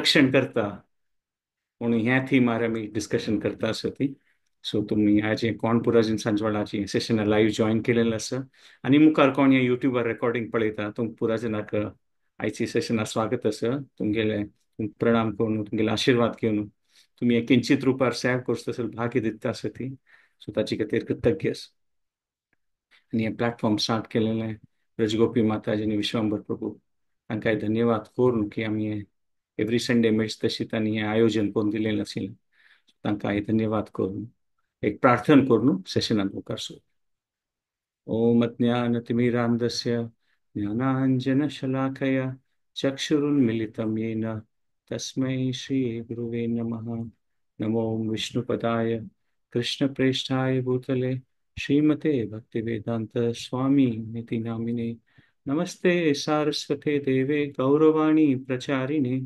Introduction करता म्हणून ह्या थीमार आमी डिस्कशन करता आसा ती. सो तुम्ही आज कोण पुराजीन सांजवाळाची सेशन लाईव्ह जॉईन केलेलं आसा आणि मुखार कोण हे युट्यूबार रेकॉर्डिंग पळयता तुमकां पुराजनाक आयची सेशनाक स्वागत आसा. तुमगेले प्रणाम करून तुमगेले आशीर्वाद घेवन तुम्ही हे किंचित रुपार सेवा करता भाग्य दिता आसा ती. सो ताचे खातीर कृतज्ञ आसा. आणि हे प्लॅटफॉर्म स्टार्ट केलेले रजगोपी माताजी आणि विश्वांबर प्रभू तांकां धन्यवाद करून की आमी एव्हरी संडे मेळच तशी तांणी हे आयोजन करून दिलेलें आशिल्लें. तांकां धन्यवाद करून एक प्रार्थना करून सेशनांत मुखार सर. ओम अज्ञानतिमिरान्धस्य ज्ञानाञ्जनशलाकया चक्षुरुन्मिलितं येन तस्मै श्रीगुरुवे नमः. नमो विष्णुपदाय कृष्णप्रेष्ठाय भूतले श्रीमते भक्तिवेदांत स्वामी निति नामिने. नमस्ते सारस्वते देवे गौरवाणी प्रचारिणे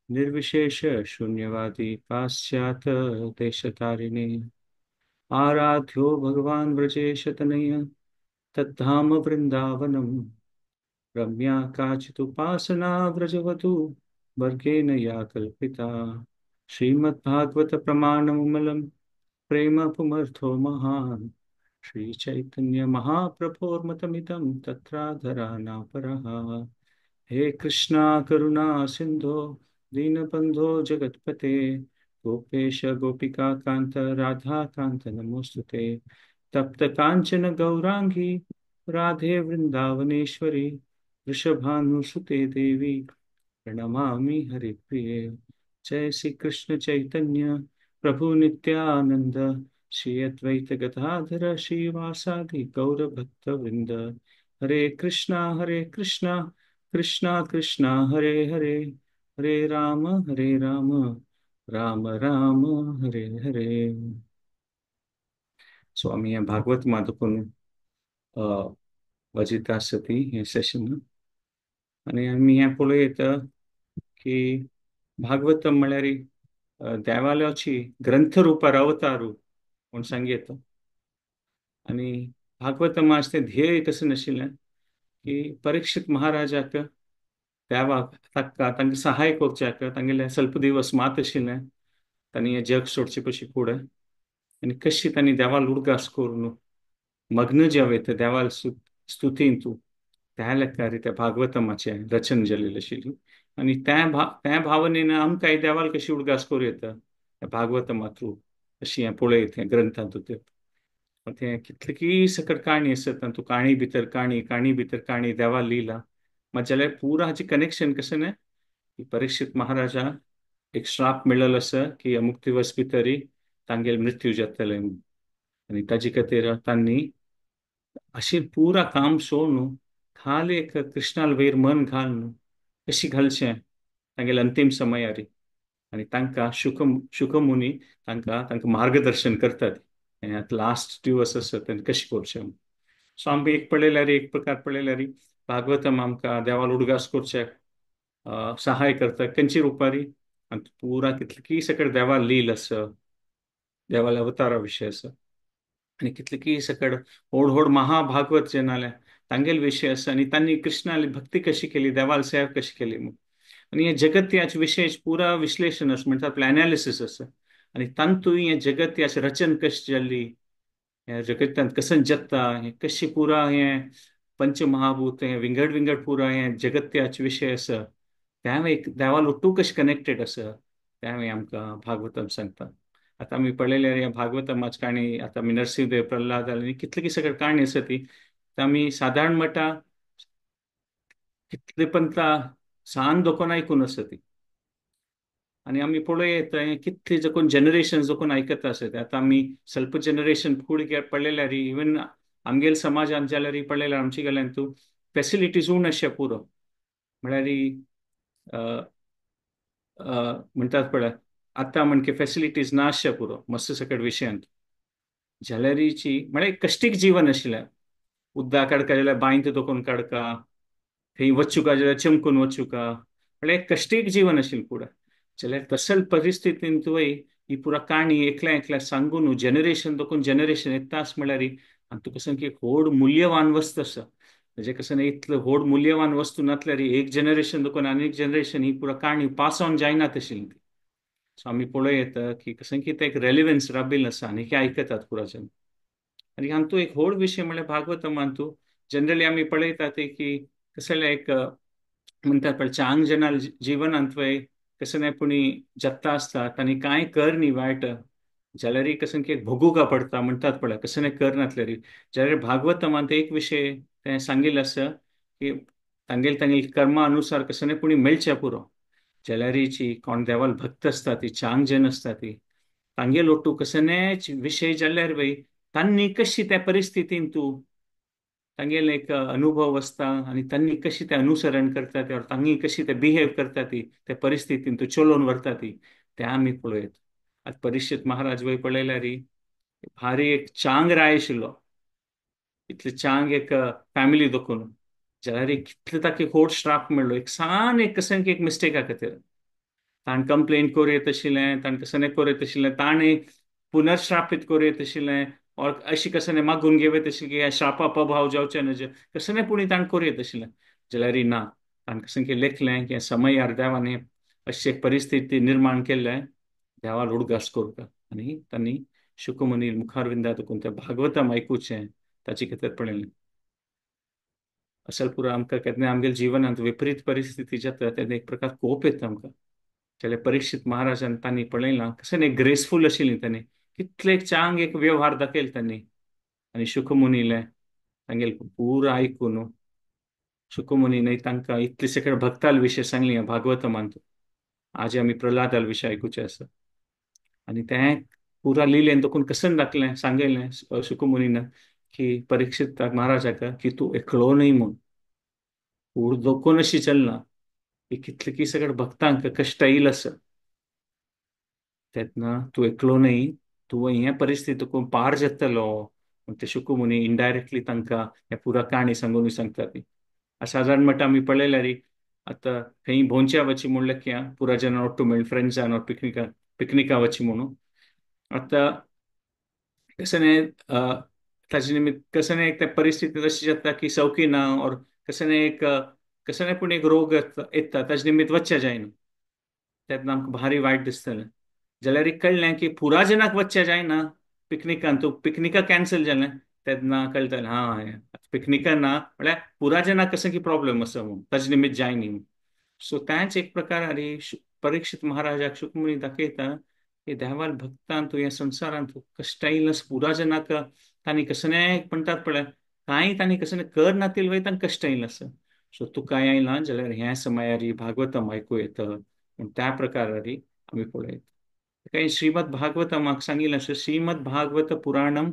निर्विशेष शून्यवादी पाश्चात्य देशतारिणे. आराध्यो भगवान् व्रजेशतनय तद्धाम वृन्दावनम् रम्या काचिदुपासना व्रजवतु वर्गेण या कल्पिता. श्रीमद्भागवत प्रमाणमूलम् प्रेम पुमर्थो महान् श्रीचैतन्य महाप्रभोर्मतमिदं तत्राधरानापरः. हे कृष्णा करुणा सिन्धो दीनबन्धो जगत्पते गोपेश गोपिका कांत राधा कांत नमोस्तुते. तप्त कांचन गौरांगी राधे वृंदावनेश्वरी वृषभानुसुते देवी प्रणमामि हरिप्रिये. जय श्री कृष्ण चैतन्य प्रभु नित्यानंद श्री अद्वैत गदाधर श्रीवासादि गौर भक्त वृंद. हरे कृष्णा कृष्णा कृष्णा हरे हरे हरे राम राम राम हरे हरे. सो आम्ही या भागवत माधुकून वाचिता आसती हे सेशन आणि आम्ही हे पळयत की भागवतम म्हळ्यार देवालयाची ग्रंथ रुपार अवतारू म्हूण सांगयेता. आणि भागवतमाचें ध्येय कसं नाशिल्लें की परीक्षित महाराजाक देवाक तांकां सहाय करच्याक तांगेले स्वल्प दिवस मात आशिल्लें. तांणी हें जग सोडचे पयलीं फुडें आनी कशी तांणी देवाल उडगास करून मग्न जे वयता देवाल स्तुतींतू त्या लेकार त्या भागवतमाचें रचन जाल्लें आशिल्ली. आणि त्या भावनेन आमकां देवाल कशी उडगास करूं येता त्या भागवतमा थ्रू अशी हें पळयत हें ग्रंथांतू ते कितलीकी सकट काणी आसा तातूंत काणी भितर काणी भितर काणी देवाल लिहिला. मात जाल्यार पुरो हाचें कनेक्शन कशें ना की परीक्षित महाराजा एक श्राप मेळ्ळलो आसा की अमुक दिवस भितर तांगेल मृत्यू जातले आणि ताजे खातीर तांणी अशें पुरा काम सोडून खाली एक कृष्णाल वयर मन घालून कशी घालचें तांगेले अंतिम समयार आणि तांकां शुकमुनी तांकां मार्गदर्शन करतात. लास्ट दिवस आसा तेन्ना कशें करचें. सो आमी एक पळयल्यार एक प्रकार पळयल्यार भागवतम आमकां देवाल उडगास करच्याक सहाय करता खंयची रुपारी आनी पुरा कितलीकी सकट देवाल लील आसा देवाल अवतारा विशय आसा आनी कितलीकी सकट व्हड व्हड महाभागवत जे नाल्यार तांगेल विशय आसा आनी तांणी कृष्णाली भक्ती कशी केली देवाल सेवा कशी केली म्हूण. आणि हे जगत याचे विशय पुरा विश्लेषण आसा म्हणटा आपलें एनालिसीस आसा आनी तांतूय हे जगत याची रचन कशी जाल्ली हे जगतांत कसं जगता हे कशी पुरा हे पंचमहाभूत हे विंगड विंगड पुरा हे जगत्याचे विशय आसा त्या एक देवाल उट्टू कशी कनेक्टेड आसा त्या आमकां भागवतम सांगता. आता आमी पळयल्यार ह्या भागवतमाची काणी आता आमी नरसिंहदेव प्रल्हाद आनी कितलीकी सकट काणी आसा ती आमी साधारण मटा कितले पंत सान दोकोन आयकून आसा ती. आणि आम्ही पळयत कितले जोकोन जनरेशन जोकोन आयकता आसत आता आमी स्वल्प जनरेशन फुडें पळयल्यार इवन आमगेल समाजांत जाल्यार पळयल्यार आमचे गेल्यान तूं फॅसिलिटीज उण अशें पुरो म्हळ्यार म्हणटात पळय आतां म्हणके फॅसिलिटीज ना अशें पुरो मस्त सकट विशयांत जाल्यारीची म्हळ्यार कश्टीक जीवन आशिल्लें. उद्दा काडका जाल्यार बांयंत दोकोन काडका थंय वचूका जाल्यार चमकून वचूका म्हळ्यार एक कश्टीक जीवन आशिल्लें पुढे जाल्यार तसल परिस्थितींत तुवें ही पुरा काणी एकल्या सांगून जनरेशन दोकून जनरेशन येता आस म्हळ्यार आनी तुका सांग एक व्हड मुल्यवान वस्त आसा म्हणजे कसं नाही इतलं व्हड मूल्यवान वस्तू नासल्यार एक जनरेशन देखून आनीक जनरेशन ही पुरा काणी पास ऑन जायना तशी. सो आमी पळयत की कसं की ते एक रेलिव्हन्स राबिल्ल आसा आनी हे आयकतात पुराजन. आणि हातूं एक व्हड विशय म्हळ्यार भागवतमान तूं जनरली आमी पळयतात ते की कसले एक म्हणतात पळय चांग जनाल जिवनांत पळय कसं नाही पुणी जत्ता असतात आनी कांय कर न्ही वायट जाल्यार कसं की भोगूंक पडटा म्हणटात पळय कसं नाही कर नासल्यार जाल्यार भागवतमान एक विशय ते सांगिल्लो आसा की तांगेल कर्मा अनुसार कसं नाही पुणी मेळचे पुरो जाल्यार जी कोण देवाल भक्त असता ती चांग जन असता ती तांगे लोटू कसनेच विषय जाल्यार वय तांणी कशी त्या परिस्थितीन तूं तांगेले एक अनुभव असता आणि त्यांनी कशी ते अनुसरण करतात और तांणी कशी ते बिहेव करता ती त्या परिस्थितीन तू चलोवन व्हरता ती ते आमी पळयत. आता परीक्षित महाराज वय पळयल्यार भारी एक चांग राय आशिल्लो इतले चांग एक फॅमिली देखून जाल्यार कितले ताका व्हड श्राप मेळ्ळो एक सान एक कसन एक मिस्टेका खातीर ताण कंप्लेन करूं येत आशिल्लें ताण कसं नाही करूं येत आशिल्लें ताणें पुनर्श्रापीत करूं येत आशिल्लें और अशी कसं नाही मागून घेवत आशिल्लें की ह्या श्रापा प्रभाव जावचे न्हय कसं नाही पुणी ताण करूं येत आशिल्लें जाल्यार ना ताण कसं की लेखलें की समय अर्द्यावानी अशी एक परिस्थिती निर्माण केल्ले देवाल उडगास करूं आनी तांणी शुकमुनी मुखारविंदा देखून ते भागवतम आयकुचें ताचे खातीर पळयलें. असल पुरो आमकां केन्ना आमगेल्या जिवनांत विपरीत परिस्थिती जाता तेन्ना एक प्रकार कोप येता आमकां जाल्यार परीक्षित महाराजान तांणी पळयलां कसं एक ग्रेसफूल आशिल्लीं तांणी कितले चांग एक व्यवहार दाखयल तांणी आनी शुकमुनीले तांगेल पुरो आयकून शुकमुनीन तांकां इतले सकयल भक्ताल विशय सांगली भागवतमांत आज आमी प्रल्हादाल विशय आयकुचे आसा आनी तें पुरा लिलेन देखून कसं दाखलें सांगयलें शुकमुनीन की परीक्षित महाराजाक की तूं एकलो न्हय म्हूण पूर देखून अशी चलना की कितले की सगळे भक्तांक कश्ट येईल आसा तेन्ना तूं एकलो न्हय तूं हे परिस्थितीकून पार जातलो ते शुकमुनी इनडायरेक्टली तांकां हे पुरा काणी सांगून सांगता ती साधारण मट आमी पळयल्यार आतां खंय भोंवच्या वची म्हणलें की पुरा जन ओट्टू मेळून फ्रेंड्सान पिकनिका वची म्हणून आतां कसं नाही ताजे निमित्त कसं नाही एक परिस्थिती तशी जाता की सवकी ना और कसं नाही एक कसं नाही पूण एक रोग येता ताजे निमित्त वचचें जायना तेन्ना आमकां भारी वायट दिसतलें जाल्यार एक कळ्ळें की पुरा जनाक वचचें जायना पिकनिकान तूं पिकनिका कॅन्सल जालें तेन्ना कळटलें हा पिकनिका ना म्हळ्यार पुरा जनाक कसं की प्रॉब्लेम आसा म्हूण ताजे निमित्त जाय न्ही सो त्याच एक प्रकार परीक्षित महाराजाक शुकमुनी दाखयता की देवाल भक्तान तूं ह्या संवसारांत कश्ट येयला पुरा जनाक तांणी कसं नाही म्हणटात पळय कांय तांणी कसं नाही कर नातील वय तांकां कश्ट येयला आसा सो तुका येयला जाल्यार ह्या समयार भागवतम आयकूं येता पूण त्या प्रकारार आमी पळयत काही श्रीमद भागवतमाक सांगिल्लें आसा श्रीमद भागवत पुराणम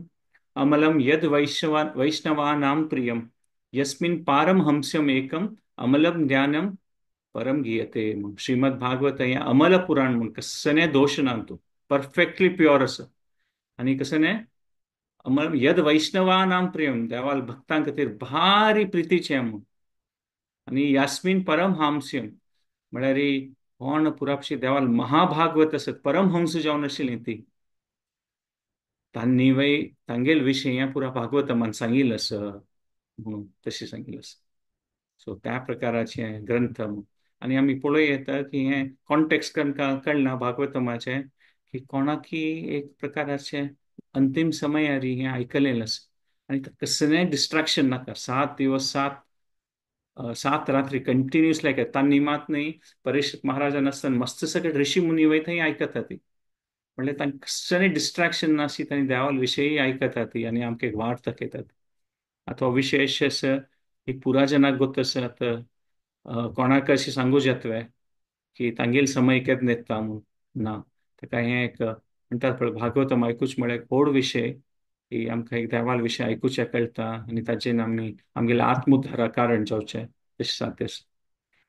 अमलम यद वैष्णवानां प्रियम यस्मिन् पारमहंस्यम एकम अमलम ज्ञानम परम गीयते म्हूण श्रीमद भागवत हें अमल पुराण म्हूण कसले दोश ना तूं परफेक्टली प्युअर आसा आनी कसं न्ही अमल यद वैष्णवानां प्रियम देवाल भक्तां खातीर भारी प्रितीचें म्हूण आनी यास्मिन परमहांस्यम म्हळ्यार कोण पुरापशी देवाल महाभागवत आसत परमहंस जावन आशिल्लीं ती तांणी वय तांगेल विशय हें पुरा भागवतमान सांगिल्लें आसा म्हणून तशें सांगिल्लें आसा सो त्या प्रकाराचे ग्रंथ आनी आमी पळय येता की हें कॉन्टेक्स्ट तांकां कळना भागवतमाचें की कोणाकी एक प्रकाराचें अंतिम समयार हें आयकलेलें आसा आनी कसलेंय डिस्ट्रॅक्शन नाका 7 दिवस 7 रात्री कंटिन्युअस लायक तांणी मात न्ही परीक्षित महाराजान आसतना मस्त सगळे ऋषी मुनी वय थंय आयकता ती म्हणल्यार तांकां कसलेंय डिस्ट्रॅक्शन नाशी तांणी देवाल विशयी आयकता ती आनी आमकां एक वाट दाखयतात आतां हो विशय अशें आसा की पुरा जनाक गोत आसात कोणाक अशें सांगूं येतलें की तांगेल समय केन्ना येता म्हूण ना ताका हें एक म्हणटात पळय भागवतम आयकूच म्हळ्यार एक व्हड विशय की आमकां एक देवाल विशय आयकुचें कळटा आनी ताचेर आमी आमगेलें आत्मोद्धाराक कारण जावचें तशें साध्य आसा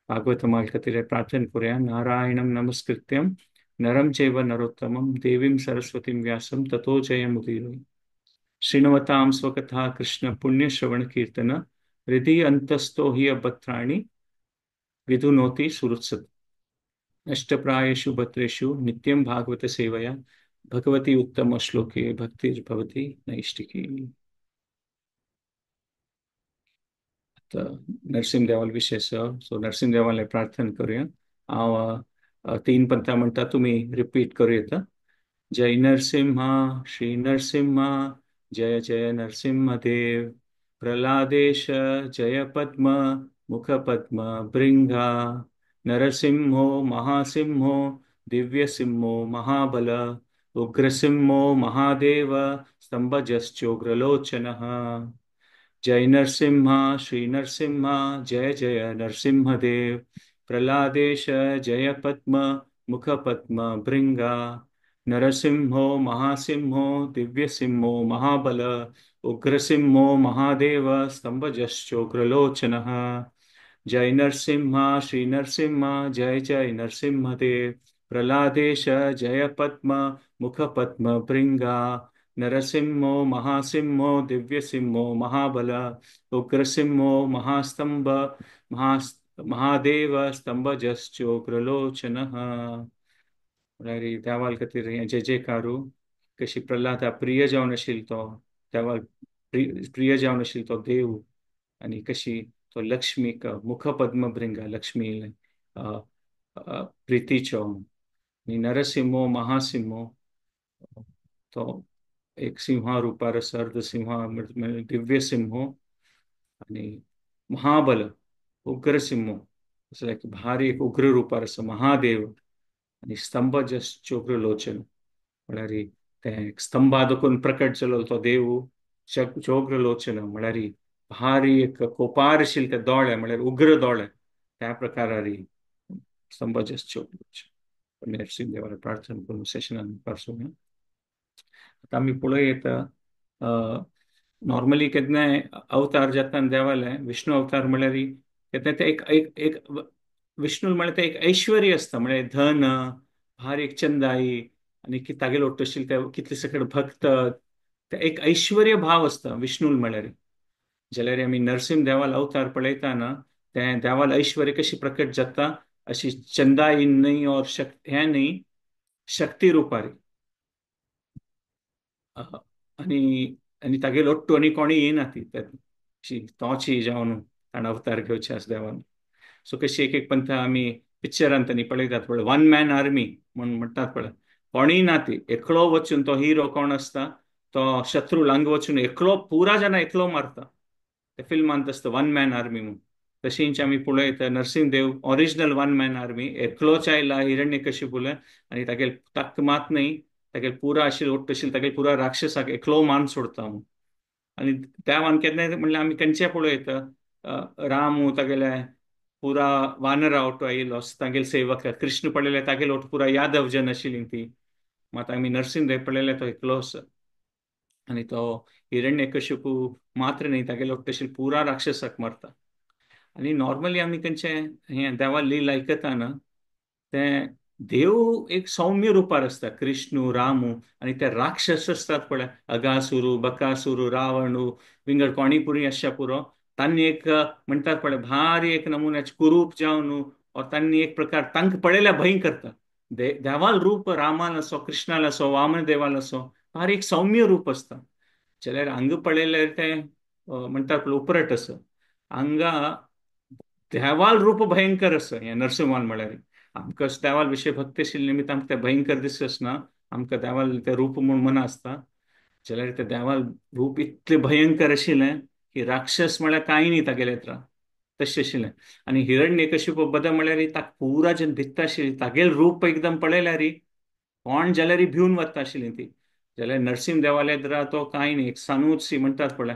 भागवतमा खातीर प्रार्थना करुया नारायणं नमस्कृत्यं नरं चैव नरोत्तमं देवीं सरस्वतीं व्यासं ततो जयमुदीरये शृण्वतां स्वकथा कृष्ण पुण्यश्रवणकीर्तन हृदि अन्तस्थो हि अभद्राणि विधुनोति सुहृत्सत् नष्टप्रायेषु भद्रेषु नित्यं भागवत सेवया भगवती उत्तम श्लोके भक्तिर्भवति नैष्टिकी. तर नरसिंह विषय सो नरसिंह प्रार्थना करूया. हांव 3 पंथां म्हणटा, तुम्ही रिपीट करूं येता. जय नरसिम्हा श्री नरसिम्हा, जय जय नरसिंहदेव. प्रह्लादेश जय पद्म, मुख पद्म भृंगा. नरसिंहो महासिंहो, दिव्यसिंहो महाबल. उग्रसिंहो महादेव, स्तंभजश्चोग्रलोचनः. जय नरसिम्हा श्री नरसिम्हा, जय जय नरसिंहदेव. प्रह्लादेश जय पद्म, मुख पद्म भृंगा. नरसिंहो महासिंहो, दिव्यसिंहो महाबल. उग्रसिंहो महादेव, स्तंभजश्चोग्रलोचनः. जय नरसिम्हा श्री नरसिम्हा, जय जय नरसिंहदेव. प्रह्लादेश जय पद्म, मुख पद्म भृंगा. नरसिंहो महासिंहो, दिव्यसिंहो महाबल. उग्रसिंहो महास्तंभ, महा महादेव, स्तंभजश्चोग्रलोचनः. म्हळ्यार देवाल खातीर हें जय जयकारू. कशी प्रल्हादा प्रिय जावन आशिल्लो तो देवाल, प्रिय जावन आशिल्लो तो देव. आनी कशी तो लक्ष्मीक मुखपद्म भृंगा, लक्ष्मी अ, प्रितीचो. आनी नरसिंहो महासिंहो, तो एक सिंहा रुपार आसा, अर्धसिंहा म्हणजे दिव्य सिंहो. आणि महाबल, उग्रसिंहो, असं लायक भारी एक उग्र रुपार आसा महादेव. आणि स्तंभ जस्ट चोग्रलोचन, म्हळ्यार ते स्तंभा देखून प्रकट जालो तो देव. चोग्रलोचन म्हळ्यार भारी एक कोपार आशिल्ले ते दोळे, म्हळ्यार उग्र दोळे, त्या प्रकारार स्तंभ जस्ट चोग्रलोचन. नरसिंह देवाला प्रार्थना करून सेशनान पासून आता आम्ही पळयत. नॉर्मली केन्नाय अवतार जाता देवाले, विष्णू अवतार म्हळ्यार केन्ना ते एक एक एक विष्णू म्हळ्यार ते एक ऐश्वर्य असता, म्हळ्यार धन, भार एक चंदाई, आणि तागेलो ओट्टशील ते कितले सकट भक्त, ते एक ऐश्वर्य भाव असता विष्णू म्हळ्यार. जाल्यार आमी नरसिंह देवाल अवतार पळयता ना, ते देवाल ऐश्वर्य कशी प्रकट जाता, अशी चंदाई न्हय और हे न्हय, शक्ती रुपारी. आणि आणि तागेलो ओट्टू आनी कोणी येना ती तोची जावन ताणें अवतार घेवचे आस देवान. सो कशी एक एक पंथ आमी पिक्चरांत आनी पळयतात पळय, वन मॅन आर्मी म्हण म्हणटात पळय. कोणीय ना ती, एकलो वचून तो हिरो कोण असता, तो शत्रू लांग वचून एकलो पुरा जाणां एकलो मारता. त्या फिल्मांत असता वन मॅन आर्मी म्हणून. तशींच आमी पळयत Narsingh Dev original one man army, एकलोच आयला हिरण्यकशिपूले, आनी तागेल ताक मात न्हय, तागेल पुरा आशिल्लो ओट्ट आशिल्लो तागेल पुरा राक्षसाक एकलो मान सोडता म्हणून. आनी देवान केन्नाय म्हणल्यार आमी खंयचे पळयत, रामू तागेले पुरा वानरा ओटो आयिल्लो, तागेल सेवक कृष्ण पळयले तागेल ओट पुरा यादव जन आशिल्लीं ती. मात आमी नरसिंह देव पळयले तो एकलो आसा. आनी तो हिरण्यकशिपू मात्र न्हय, तागेलो ओट्ट आशिल्लो पुरा राक्षसाक मारता. आणि नॉर्मली आम्ही त्यांचे हे देवा लीला आयकता ना, ते देव एक सौम्य रुपार असतात, कृष्णू रामू. आणि ते राक्षस असतात पळय, अगासुरू बकासुरू रावणू, विंगड कोणीपुरी अशा पुरो. तांणी एक म्हणतात पळय भारी एक नमुन्याचे कुरूप जावन, तांणी एक प्रकार तांक पळयल्या भंय करता. देवाल रूप रामान असो, कृष्णाल असो, वामन देवाल असो, भारी एक सौम्य रूप असता. जाल्यार हांगा पळयल्यार ते म्हणतात पळय उपरट असं. हांगा देवाल रूप भयंकर असं हे नरसिंहान म्हळ्यार. आमकां देवाल विशय भक्ती आशिल्ले निमित्त आमकां ते भयंकर दिसना. आमकां देवाल ते रूप म्हूण मना आसता. जाल्यार ते देवाल रूप इतले भयंकर आशिल्लें की राक्षस म्हळ्यार कांय न्ही तागेले त्रास, तशें आशिल्लें. आनी हिरण्यकशिपू बद्दल म्हळ्यार ताका पुरा जन भित्ता आशिल्ली, तागेलें रूप एकदम पळयल्यार कोण जाल्यार भिवन वता आशिल्लीं ती. जाल्यार नरसिंह देवालय तो कांय न्ही, एक सानूच म्हणटात पळय,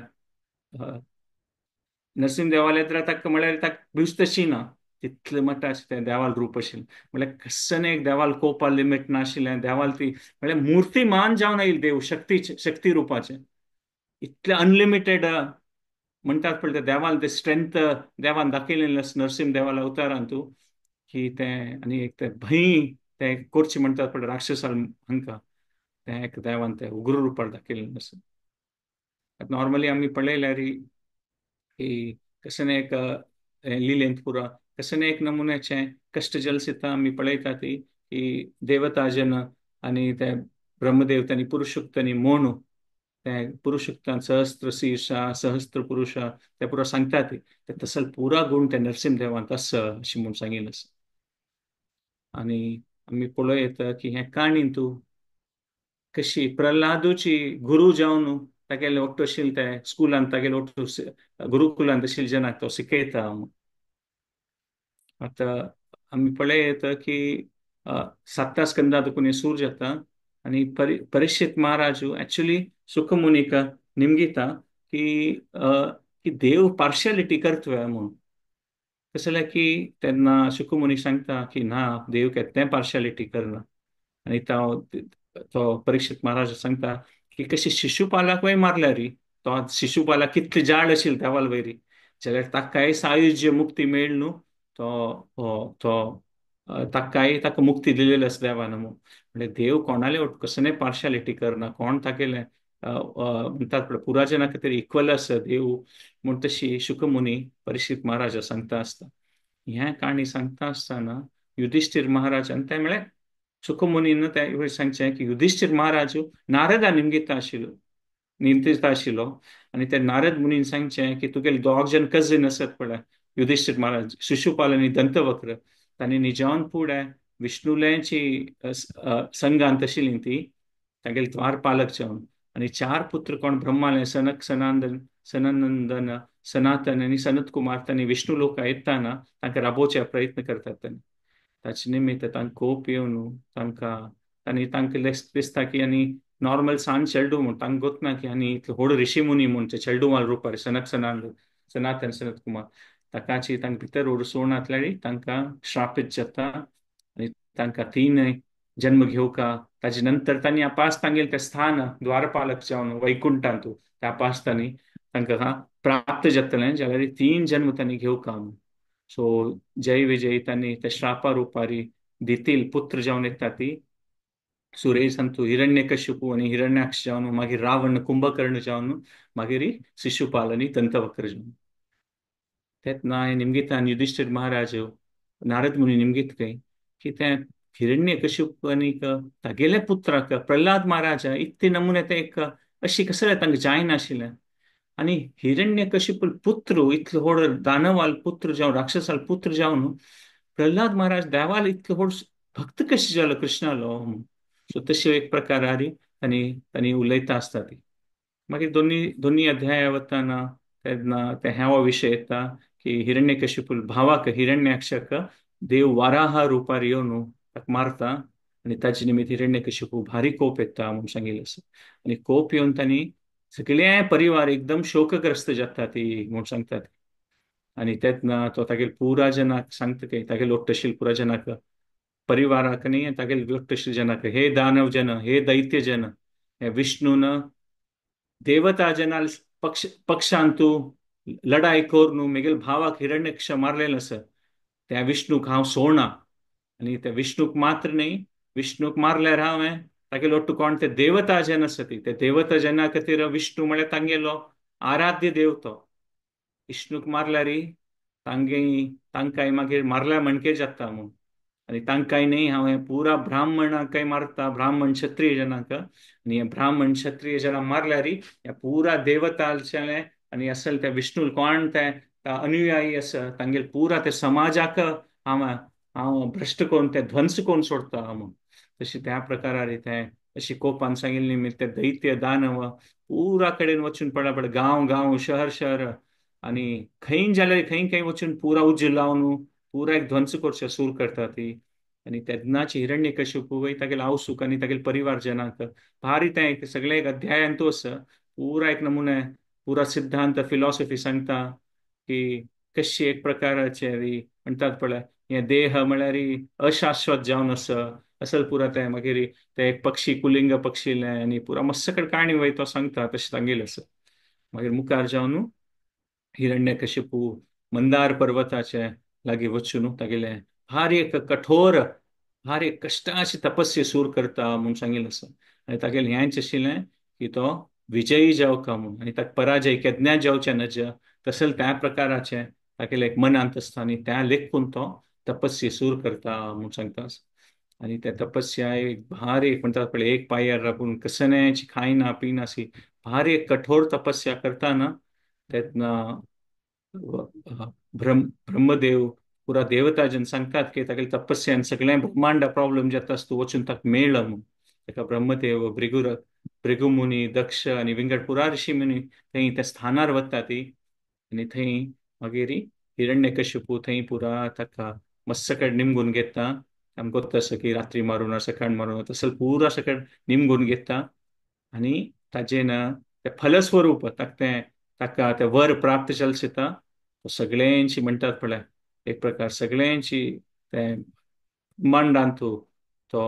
नरसिंह देवालय ताका म्हळ्यार ताका भिवच तशी ना, तितले मट्टा तें देवाल रूप आशिल्लें. म्हळ्यार कसन एक देवाल कोपा लिमीट नाशिल्लें. देवाल ती म्हळ्यार मुर्तीमान जावन आयिल्ले देव, शक्ती रुपाचे इतले अनलिमिटेड. म्हणटात पळय ते देवाल ते स्ट्रेंथ देवान दाखयलें नरसिंह देवाल अवतारांतू, की ते आनी एक ते भंय ते करचे म्हणटात पळय राक्षसाल हांकां, ते एक देवान ते उग्र रुपार दाखयलें आसा. नॉर्मली आमी पळयल्यार की कसन एक लिलेंत पुरा कसन एक नमुन्याचे कष्ट जलसिता आमी पळयता ती की देवता जन आणि ते ब्रह्मदेव त्यांनी पुरुषोत्तनी मोनू ते पुरुषोत्तम सहस्त्र शीर्षा सहस्त्र पुरुषा ते पुरा सांगतात ते तसल पुरा गुण ते नरसिंहदेवान असं अशी म्हणून सांगितलं असं. आणि आम्ही पळयत की हे काणीन तू कशी प्रल्हादूची गुरु जावन तागेले ओट्टो आशिल्ले ते स्कुलान तागेले ओट्टो गुरुकुलांत आशिल्ले जनाक तो शिकयता. आता आम्ही पळयत की सातव्या स्कंदात कोणी सूर जाता आणि परीक्षित महाराजू ऍक्च्युली सुखमुनीक निमगिता की की देव पार्शियालिटी करतोय म्हणून. कसं जाल्यार की तेन्ना सुखमुनी सांगता की ना देव केन्ना पार्शियालिटी करना. आणि तो परीक्षित महाराज सांगता की कशी शिशुपालाकूय मारल्या री तो शिशुपालाक कितले जाड आशिल्ले देवाल वयरी जाल्यार ताकाय सायुज्य मुक्ती मेळ न्हू. तो ताका मुक्ती दिलेली आसा देवान म्हणजे देव कोणाले कसले पार्शालिटी करना कोण तागेले म्हणटात पळय पुराजना खातीर इक्वल आसा देव म्हूण तशी शुकमुनी परीक्षित महाराजा सांगता आसता. ह्या काणी सांगता आसतना युधिष्ठीर महाराज आणि ते म्हळ्यार सुखमुनीन ते सांगचे की युधिष्ठीर महाराज नारदा निमगिता आशिल्लो निमगिता आशिल्लो आणि ते नारद मुनीन सांगचे की तुगेले दोग जन कझन आसत पळय युधिष्ठिर महाराज शिशुपाल आणि दंतवक्र तांणी निजावन फुडें विष्णुलेंची संगांत आशिल्लीं ती तागेले द्वारपालक जावन आणि चार पुत्र कोण ब्रह्माले सनक सनंदन सनातन आणि सनत कुमार तांणी विष्णू लोका येताना तांकां राबोवचे प्रयत्न करतात तांणी ताचे निमित्त तांकां कोप येवन तांकां दिसता की आनी नॉर्मल सान चेडू म्हूण तांकां गोतना की आनी व्हड ऋषी मुनी म्हूण चेडू माल रुपार सनातन सनत कुमार ताकाची तांकां भितर ओडसून आतल्यारी तांकां श्रापीत जाता आनी तांकां तीन जन्म घेवका ताजे नंतर तांणी आपास तांगेले ते स्थान द्वारपालक जावन वैकुंठांत त्या आपास तांकां प्राप्त जातलें जाल्यार तीन जन्म तांणी घेवका. सो जय विजय तांणी ते श्रापा रुपारी दितील पुत्र जावन येता ती सुरेश संतू हिरण्यकश्यपू आणि हिरण्याक्ष जावन मागीर रावण कुंभकर्ण जावन मागीर शिशुपाल आणि दंतवक्र जावन तेन्ना निमगीता युधिष्ठिर महाराज नारद मुनी निमगीत काय की ते हिरण्यकश्यप आणि तागेले पुत्राक प्रल्हाद महाराज इतके नमुने ते एक अशी कसं तांकां जायनाशिल्लें आणि हिरण्यकशिप पुत्र इतलो व्हड दानवाल पुत्र जावन राक्षसाल पुत्र जावन प्रल्हाद महाराज देवाल इतलो व्हड भक्त कशें जालो कृष्णालो. सो तशी एक प्रकार तांणी तांणी उलयता आसता ती मागीर दोन्ही अध्याय वताना तेन्ना ते ह्या विशय येता की हिरण्यकशिपू भावाक हिरण्याक्षक देव वाराहा रुपार येवन ताका मारता आणि ताचे निमित्त हिरण्यकशिपू भारी कोप येता म्हणून सांगिल्लें आसा. आणि कोप येवन तांणी सगळे परिवार एकदम शोकग्रस्त जाता ती म्हणून सांगतात. आणि तेन्ना तो तागेले पुरा जनाक सांगता की तागेले ओट्टशील पुरा जनाक परिवाराक न्ही तागेले ओट्टशील जनाक हे दानव जन हे दैत्य जन हे विष्णून देवता जनाल पक्षांतू लढाई करून मेगेल भावाक हिरण्यक्ष मारलेलं आसा त्या विष्णूक हांव सोडना आणि त्या विष्णूक मात्र न्ही विष्णूक मारल्यार हांवें तागेलो ओट्टू कोण ते देवता जन आसा ती ते देवता जना खातीर विष्णू म्हळ्यार तांगेलो आराध्य देव तो विष्णूक मारल्यार तांकांय मागीर मारल्या म्हणके जाता म्हणून आणि तांकांय न्ही हांवें पुरा ब्राह्मणांकाय मारता ब्राह्मण क्षत्रिय जनांक आणि हे ब्राह्मण क्षत्रिय जना मारल्यार ह्या पुरा देवताचे आणि असल त्या विष्णू कोण ते अनुयायी आसा तांगेले पुरा ते समाजाक हांव भ्रश्ट करून ते ध्वंस करून सोडता म्हणून तशी त्या प्रकारार ते अशी कोपान सांगिल्ली निमित्त ते दैत्य दानव पुरा कडेन वचून पडा गांव गांव शहर शहर आणि खंय जाल्यार खंय वचून पुरा उज्ज लावन पुरा एक ध्वंस करचे सूर करता ती आणि तेन्नाची हिरण्यकशिपू वय तागेले आवसूक आणि तागेले परिवार जनाक भारी ते सगळे एक अध्यायांतूच पुरा एक नमुने पुरा सिद्धांत फिलॉसॉफी सांगता की कशी एक प्रकाराचे म्हणटात पळय हे देह म्हळ्यार अशाश्वत जावन आसा असल पुरा ते मागीर ते एक पक्षी कुलिंग पक्षीले आणि पुरा मस्सकड काणी वय तो सांगता तशें सांगिल्लें आसा. मागीर मुखार जावन हिरण्यकशिपू मंदार पर्वताचे लागीं वचून तागेले भारी एक कठोर भारी कष्टाची तपस्या सूर करता म्हणून सांगिल्लें आसा आनी तागेलें हेंच आशिल्लें की तो विजयी जावका म्हणून आनी ताका पराजय केन्नाच जावचें नज तसल त्या प्रकाराचे तागेले एक मनांत आसता आनी त्या लेखून तो तपस्या सूर करता म्हणून सांगता. आणि त्या तपस्या एक भारी एक म्हणतात पडले एक पायार राखून कसण्याची खायना पिना अशी भारी एक कठोर तपस्या करताना त्यातनं ब्रह्मदेव पुरा देवताजन सांगतात की तागेली तपस्यान सगळ्या ब्रह्मांडा प्रॉब्लेम जाता तूं वचून ताका मेळ्ळं म्हणून ताका ब्रह्मदेव भृगुमुनी दक्ष आणि विंगड पुरा ऋषी मुनी थंय त्या स्थानार वता ती आणि थंय मागीर हिरण्यकश्यपू थंय पुरा ताका मस्तकड निमगून घेता आमकां तसं की रात्री मारून सकाळ मारून तसं पुरा सकळ निमगून घेता आणि ताजेन ते फलस्वरूप ताका ते वर प्राप्त जालसिता सगळ्यांची म्हणतात पळय एक प्रकार सगळ्यांची ते ब्रह्मांडांतू तो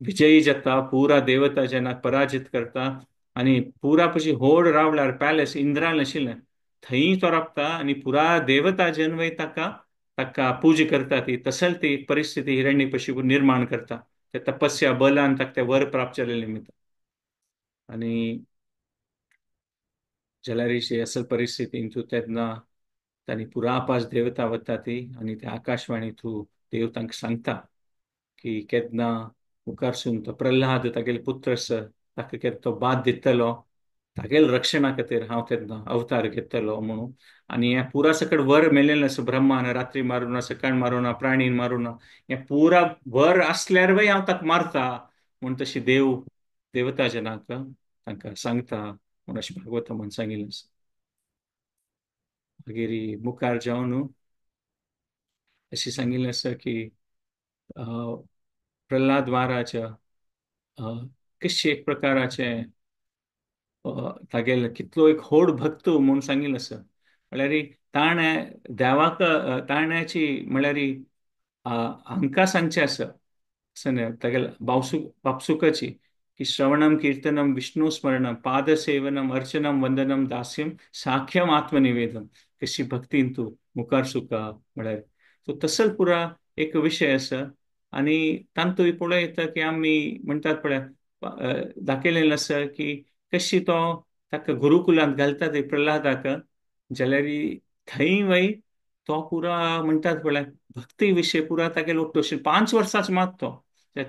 विजयी जाता पुरा देवता जनाक पराजित करता आणि पुरा पशी होड रावल्यार पॅलेस इंद्रान आशिल्लें थंय तो राबता आणि पुरा देवता जन वय ताका ताका पूज करता ती तसल ती परिस्थिती हिरण्यकशिपू निर्माण करता ते तपस्या बलान ताका ते वर प्राप्त जालेले निमित्त आणि जलारीशी असल परिस्थितीन तू तेन्ना तांणी पुरा आपास देवता वता ती आणि त्या आकाशवाणी थ्रू देव तांकां सांगता की केन्ना मुखारसून तो प्रल्हाद तागेले पुत्र ताका केन्ना तो बाद दितलो तागेल रक्षणा खातीर हांव तेन्ना अवतार घेतलो म्हणून आणि हे पुरा सकट वर मेलेलें आसा ब्रह्मान रात्री मारूना सकाळ मारूना प्राणी मारूना हे पुरा वर असल्यार हांव ताका मारता म्हूण तशी देवता जनाक तांकां सांगता म्हूण अशें भागवतामान सांगिल्लें आसा मागीर मुखार जावन अशें सांगिल्लें आसा की अं, प्रल्हाद महाराज कशे एक प्रकाराचे तागेले कितलो एक होड भक्त म्हणून सांगिल्लें आसा म्हळ्यार ताणे देवाक ताण्याची म्हळ्यार हांकां सांगचें आसा तागेले बापसुकाची की श्रवणम कीर्तनम विष्णू स्मरणम पादसेवनम अर्चनम वंदनम दास्यम साख्यम आत्मनिवेदन कशी भक्तीन तू मुखार सुका म्हळ्यार तो तसल पुरा एक विषय आसा आणि तांतूय पळय येता की आमी म्हणटात पळय दाखयलेलें आसा की कशी तो ताका गुरुकुलांत घालता ते प्रल्हादाक जाल्यार थंय वय तो पुरा म्हणटात पळय भक्ती विशय पुरा तागेलो ओट्टोशील 5 वर्सांचो मात तो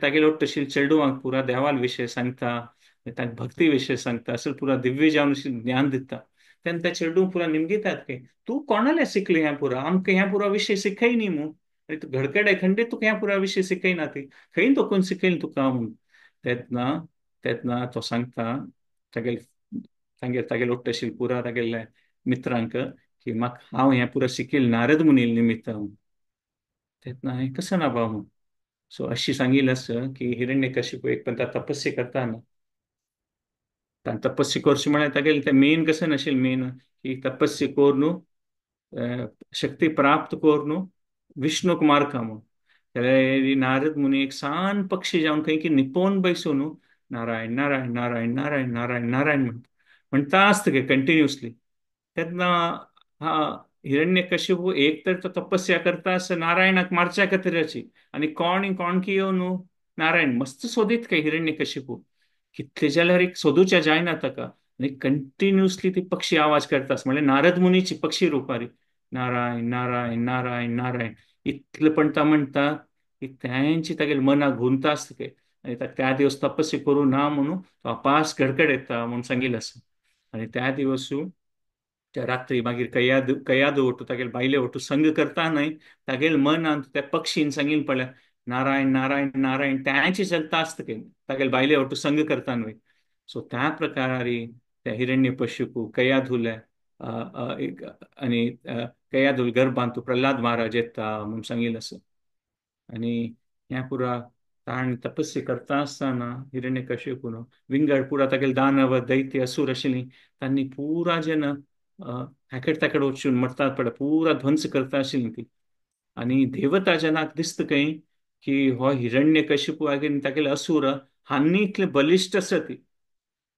तागेलो ओट्टोशील चेडूवाक पुरा देवाल विशय सांगता ताका भक्ती विशय सांगता असल पुरा दिव्य जावन ज्ञान दिता तेन्ना त्या चेडूं पुरा निमगितात की तूं कोणाले शिकले हें पुरा आमकां हें पुरा विशय शिकय न्ही मू घडकडे खंडीत तुका हें पुरा विशय शिकयना ती खंय तो कोण शिकयलें तुका म्हूण तेन्ना तेन्ना तो सांगता तागेले तागेले ओट्टोशील पुरा तागेले मित्रांक की म्हाका हांव हें पुरा शिकिल्लें नारद मुनी निमित्त तेन्ना हांवें कसं ना भाव सो अशी सांगिल्लें आसा की हिरण्यकशिपू एक पण तपस्या करताना तपस्या करची म्हळ्यार तागेलें तें मेन कसं नाशिल्लें मेन की तपस्या कोर न्हू शक्ती प्राप्त कोर न्हू विष्णूक मारका म्हूण जाल्यार नारद मुनी एक सान पक्षी जावन खंय की निपोवन बैसून न्हू नारायण नारायण नारायण नारायण नारायण नारायण म्हणटा आसता कंटिन्युअसली तेन्ना हा हिरण्यकशिपू एक तर तो तपस्या करता आसता नारायणाक मारच्या खातीराची आणि कोणकी येवन न्हू नारायण मस्त सोदीत काय हिरण्यकशिपू कितले जाल्यार एक सोदूच्या जायना ताका आणि कंटिन्युअसली ती पक्षी आवाज करता म्हणजे नारद मुनीची पक्षी रुपारी नारायण नारायण नारायण नारायण इतले पण ता म्हणटा की त्यांची तागेले मनाक गुंता आसता काय आणि त्या दिवस तपस्या करूं ना म्हणून तो अपास गडगड येता म्हणून सांगिल्लें आसा आणि त्या दिवसू त्या रात्री मागीर कयाद ओटू तागेले बायले ओटू संग करता न्हय तागेले मन त्या पक्षीन सांगिल्लें पळय नारायण नारायण नारायण त्यांची चलता आसता काय तागेले बायले ओटू संग करता न्हय सो त्या प्रकारारी त्या हिरण्यकशिपू कयाधुले आणि कयाधुल गर्भांत प्रल्हाद महाराज येता म्हणून सांगिल्लें आसा आणि ह्या पुरा ताण तपस्या करता आसतना हिरण्यकशिपून विंगड पुरा तागेले दानव दैत्य असुर आशिल्लीं तांणी पुरा जेन हाकड ताकड वचून मरतात पळय पुरा ध्वंस करता आशिल्लीं ती आणि देवता जनाक दिसता खंय की हो हिरण्यकशिपू आनी तागेले असुर हांनी इतले बलिश्ट आसा ती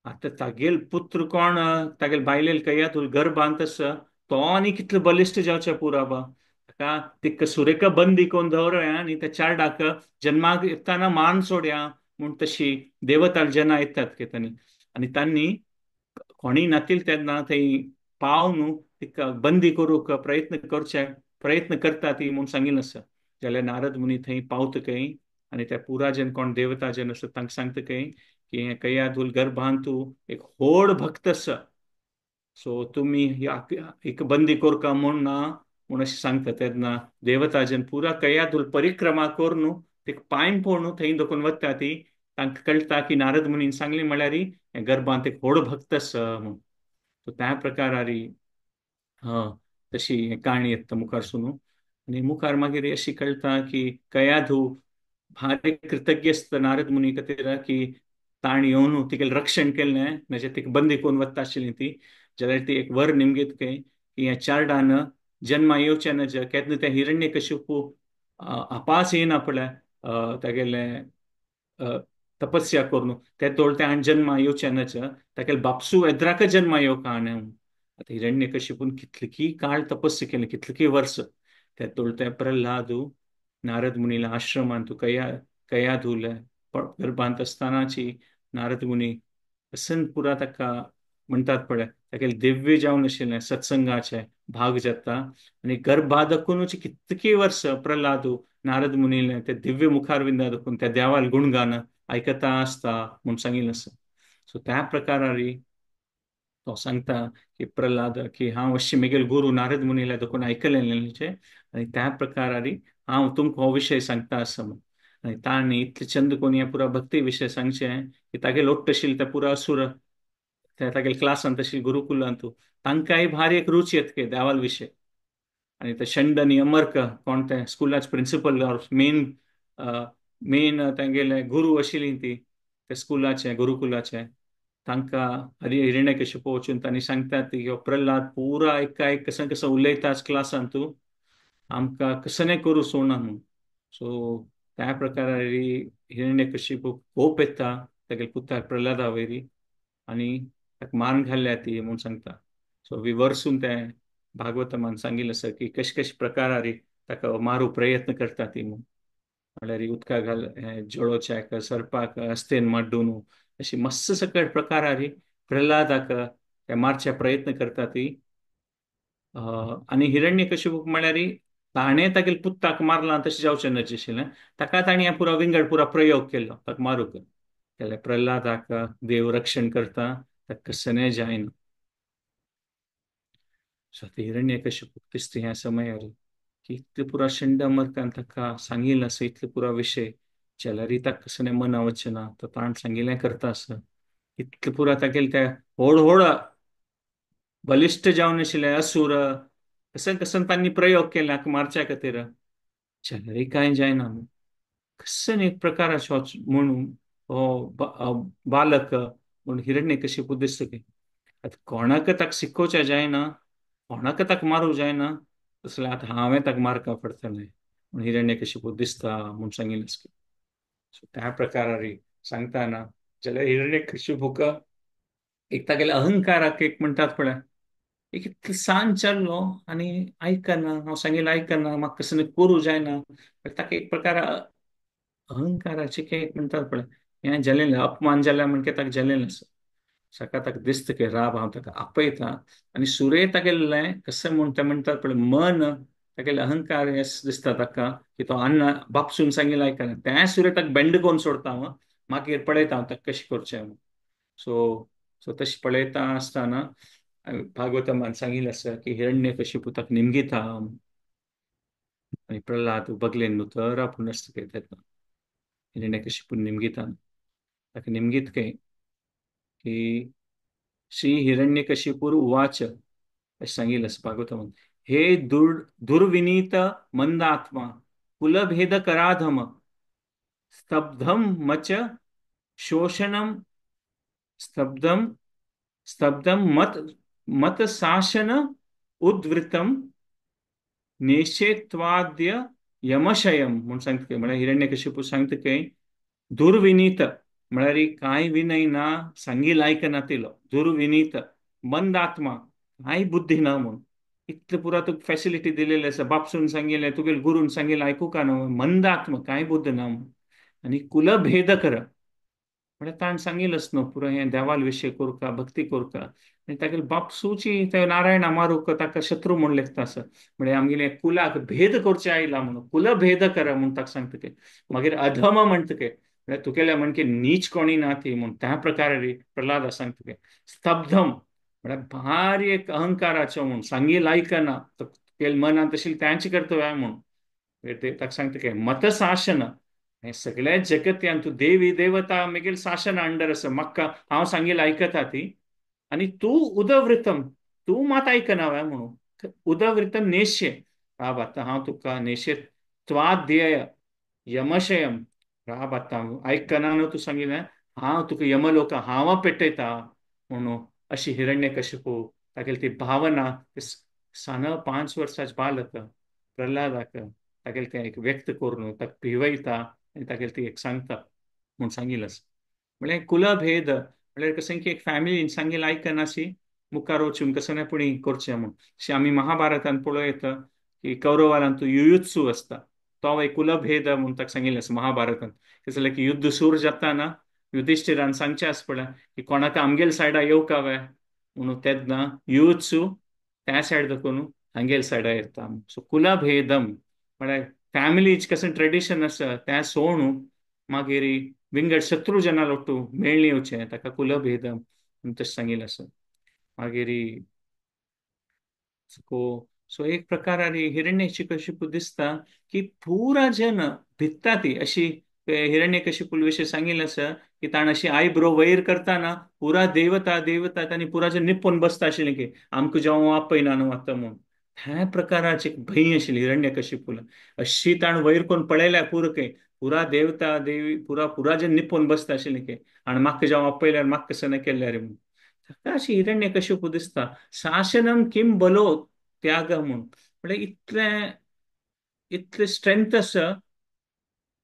आता तागेल पुत्र कोण तागेल बायलेल कयातूल गर्भांत आसा तो आनी कितले बलिश्ट जावचे पुराबा ताका तिका सुरेखा बंदी करून दवरया आनी त्या चार्डाक जन्माक येताना मान सोडया म्हूण तशी देवताल जना येतात केतानी आणि तांणी कोणी नातील तेन्ना थंय पाव न्हू तिका बंदी करूंक प्रयत्न करचे प्रयत्न करता ती म्हूण सांगिल्लें आसा जाल्यार नारद मुनी थंय पावता खंय आणि त्या पुराजन कोण देवताजन असतात तांकां सांगता की हे कयाधूल गर्भांत तूं एक व्हड भक्त आसा. सो तुम्ही एक बंदी कोरका म्हूण ना म्हूण अशें सांगता. तेन्ना देवताजन पुरा कयाधूल परिक्रमा कोर न्हू ते पांय पड न्हू थंय दोकून वता ती तांकां कळटा की नारद मुनीन सांगलें म्हळ्यार हे गर्भांत एक व्हड भक्त आसा म्हूण. सो त्या प्रकारारी तशी काणी येता मुखार सुनू. आणि मुखार मागीर अशी कळटा की कयाधू भारी कृतज्ञ असता नारद मुनी खातीर की ताण येवन तिगेलें रक्षण केलें म्हणजे तिका बंदी करून वता आशिल्ली ती. जाल्यार ती एक वर निमगीत की ह्या चारडान जन्मा येवचें नज केन्ना ते हिरण्यकशिपू आपास येना पळय तेगेलें तपस्या करून ते तोळते हांण जन्मा येवचें नज तेगेले बापसू येद्राक जन्मा येवका न्हू. आता हिरण्यकशिपून कितलीकी काळ तपस्या केली कितलीकी वर्ष ते तोळते प्रल्हादू नारद मुनीला आश्रमांत तू कयाधूल गर्भांत असतानाची नारद मुनी सन पुरा ताका म्हणटात पळय तागेले दिव्य जावन आशिल्लें सत्संगाचे भाग जाता. आणि गर्भादकूनच कितकी वर्ष प्रल्हादू नारद मुनीले ते दिव्य मुखार विंदा देखून त्या देवाल गुणगान आयकता आसता म्हूण सांगिल्लें आसा. सो त्या प्रकारारी तो सांगता की प्रल्हाद की हांव अशी म्हगेलो गुरु नारद मुनीला देखून आयकलेलें आणि त्या प्रकारारी हांव तुमकां हो विशय सांगता आसा म्हूण. आणि ताणी इतले चंद कोणी या पुरा भक्ती विशय सांगचें की तागे लोट आशिल्ले ते पुरा असुर ते तागेले क्लासांत आशिल्ले गुरुकुलांत तांकांय भारी एक रुची येतके देवाल विशय. आणि ते षंड आणि अमर्क कोण ते स्कुलाचे प्रिन्सिपल मेन मेन तांगेले गुरु आशिल्लीं ती ते स्कुलाचे गुरुकुलाचे तांकां हिरण्यकशिपू वचून तांणी सांगतात की हो प्रल्हाद पुरा एका एक कसं कसं उलयता क्लासान तूं आमकां कसं नाही करू सोडना म्हणून. सो त्या प्रकारे हिरण्यकशिपू कोप येता तेगेले पुताक प्रल्हादा वयरी आणि ताका मान घाल्ल्या ती म्हणून सांगता. सो विवर्सून ते भागवतमान सांगिल्लें आसा की कशे कशे प्रकारारी ताका मारू प्रयत्न करता ती म्हणून. म्हळ्यार उदका घाल जळोवच्याक सर्पाक अस्तेन माड्डून अशी मस्त सकट प्रकारारी प्रल्हादाक ते मारचे प्रयत्न करता ती. आणि हिरण्यकशिपूक म्हळ्यार ताणें तागेले पुताक मारला तशें जावचें न्हय ताका ताणी पुरा विंगड पुरा प्रयोग केलो ताका मारूक जाल्यार प्रल्हादाक देव रक्षण करता ताका कसं जायना. सो हिरण्यकशिपूक दिसता ह्या समयार की इतले पुरा षंड मर्कान ताका सांगिल्लें आसा इतले पुरा विशय जाल्यार ताका कसं मना वचना तो ताण सांगिल्लें करता आसा. इतले पुरा तागेले त्या व्हड व्हड बलिश्ट जावन आशिल्ले असुर कसं कसं तांणी प्रयोग केला मारच्या खातीर जाल्यार कांय जायना. कसं एक प्रकाराचो म्हणून हो बालक म्हणून हिरण्यकशिपू दिसता की आता कोणाक ताका शिकोवचें जायना कोणाक ताका मारूं जायना तसलें आतां हांवें ताका मारका पडटलें म्हूण हिरण्यकशिपू दिसता म्हूण सांगिल्लें आसा. सो त्या प्रकारारी सांगताना जाल्यार हिरण्यकशिपूक एक तागेले अहंकाराक एक म्हणटात पळय एक इतलो सांज जाल्लो आनी आयकना हांव सांगिल्लें आयकना म्हाका कसं करूं जायना ताका एक प्रकार अहंकाराचे एक म्हणटात पळय हें जालेलें अपमान जाल्या म्हणके ताका जालेलें आसा. सका ताका दिसता की राब हांव ताका आपयता आनी सुरे तागेलें कसं म्हूण ते म्हणटात पळय मन तागेले अहंकार दिसता ताका की तो अन्न बापसून सांगिल्लें आयकना त्या सुरे ताका बेंड करून सोडता हांव मागीर पळयता हांव ताका कशें करचें. सो सो तशें पळयता आसतना भागवतमान सांगिल्लें आसा की हिरण्यकशिपू ताका निमगीता आनी प्रल्हाद बगलेन न्हू तर आपूण आसता तेन्ना हिरण्यकशिपू निमगीता ताका निमगीत की श्री हिरण्यकशिपूर उवाच अशें सांगिल्लें आसा भागवतमान हे दुर्विनीत मंदात्मा कुलभेद कराधम स्तब्धम मच शोषणम स्तब्धम स्तब्धम मत शासन उद्वृतम नेशेत्वाद्य यमशयम म्हणून सांगता म्हळ्यार हिरण्यकशिपू सांगता की दुर्विनीत म्हळ्यार कांय विनय ना सांगिल्लें आयकना तिलो दुर्विनीत मंद आत्मा कांय बुद्धी ना म्हूण इतले पुरा तुका फॅसिलिटी दिलेली आसा बापसून सांगिल्लें तुगेले गुरून सांगिल्लें आयकूंक ना मंद आत्मा कांय बुद्ध ना म्हूण. आनी कुलभेद कर म्हळ्यार ताणें सांगिल्लोच न्हू पुरो हें देवाल विशय कोरका भक्ती कोरका आनी तागेले बापूची ते नारायणा मारूक ताका शत्रू म्हूण लेखता आसा म्हणजे आमगेले कुलाक भेद करचे आयला म्हणून कुल भेद करा म्हणून ताका सांगता ते मागीर अधम म्हणटा ते म्हळ्यार तुगेल्या म्हणजे नीच कोणी ना ती म्हणून त्या प्रकारे प्रल्हाद सांगता ते स्तब्धम म्हळ्यार भारी एक अहंकाराचो म्हणून सांगी आयकना तुगेले मनांत तशी त्यांचे कर्तव्य आहे म्हणून ते ताका सांगता काय मत शासन हे सगळ्या जगत्यान तू देवी देवता मेगेल शासन अंडर आसा म्हाका हांव सांगेल आयकता ती आणि तू उदवृतम तू मात आयकना म्हणून उदवृतम नेश्य राब आता हांव तुका नेश्य त्वाध्येय यमशयम राब आता आयकना न्हू तू सांगिल्लें हांव तुका यमलोका हांव पेटयता म्हणून अशी हिरण्यकशिपू तागेली ती भावना सान 5 वर्साचे बालक प्रल्हादाक तागेले तें एक व्यक्त करून ताका भिवयता आनी तागेले ती एक सांगता म्हूण सांगिल्लें आसा म्हळ्यार कुलभेद म्हळ्यार कशें की एक फॅमिलीन सांगिल्लें आयकनाशी मुखार वचून कसनपणी करचें म्हूण अशें आमी महाभारतांत पळयता की कौरवांत तो युयुत्सू आसता तो एक कुलभेद म्हूण ताका सांगिल्लें आसा महाभारतांत कितें जालें की युद्ध सूर जाताना युधिश्टिरान सांगचें आसा पळय की कोणाक आमगेले सायडा येवंक हांवें म्हणून तेन्ना युयुत्सू त्या सायड दाखोवन हांगेल सायडा येता सो कुलभेदम म्हळ्यार फॅमिलीच कसं ट्रेडिशन आसा त्या सोडून मागीर विंगड शत्रू जनाल ಒಟ್ಟು मेळ्ळी येवचें ताका कुलभेदम तशें सांगिल्लें आसा मागीर सो एक प्रकारान हिरण्यकशिपू दिसता की पुरा जन भित्ता ती अशी हिरण्यकशिपू विशीं सांगिल्लें आसा की ताणें अशी आयब्रो वयर करतना पुरा देवता देवता तांणी पुरा जन निप्पोन बसता आशिल्लें की आमकां जेवण आपयना न्हू आतां म्हूण ह्या प्रकाराची भंय आशिल्ली हिरण्यकशिपूला अशी ताणें वयर कोण पळयल्यार पुरके पुरा देवता देवी पुरा जन निप्पोन बसता आशिल्लें की आनी म्हाका जेवण आपयल्यार म्हाका कसं ना केल्यार म्हूण ताका अशी हिरण्यकशिपू दिसता शासनम किम बलो त्याग म्हणून म्हणजे इतले स्ट्रेंथ आसा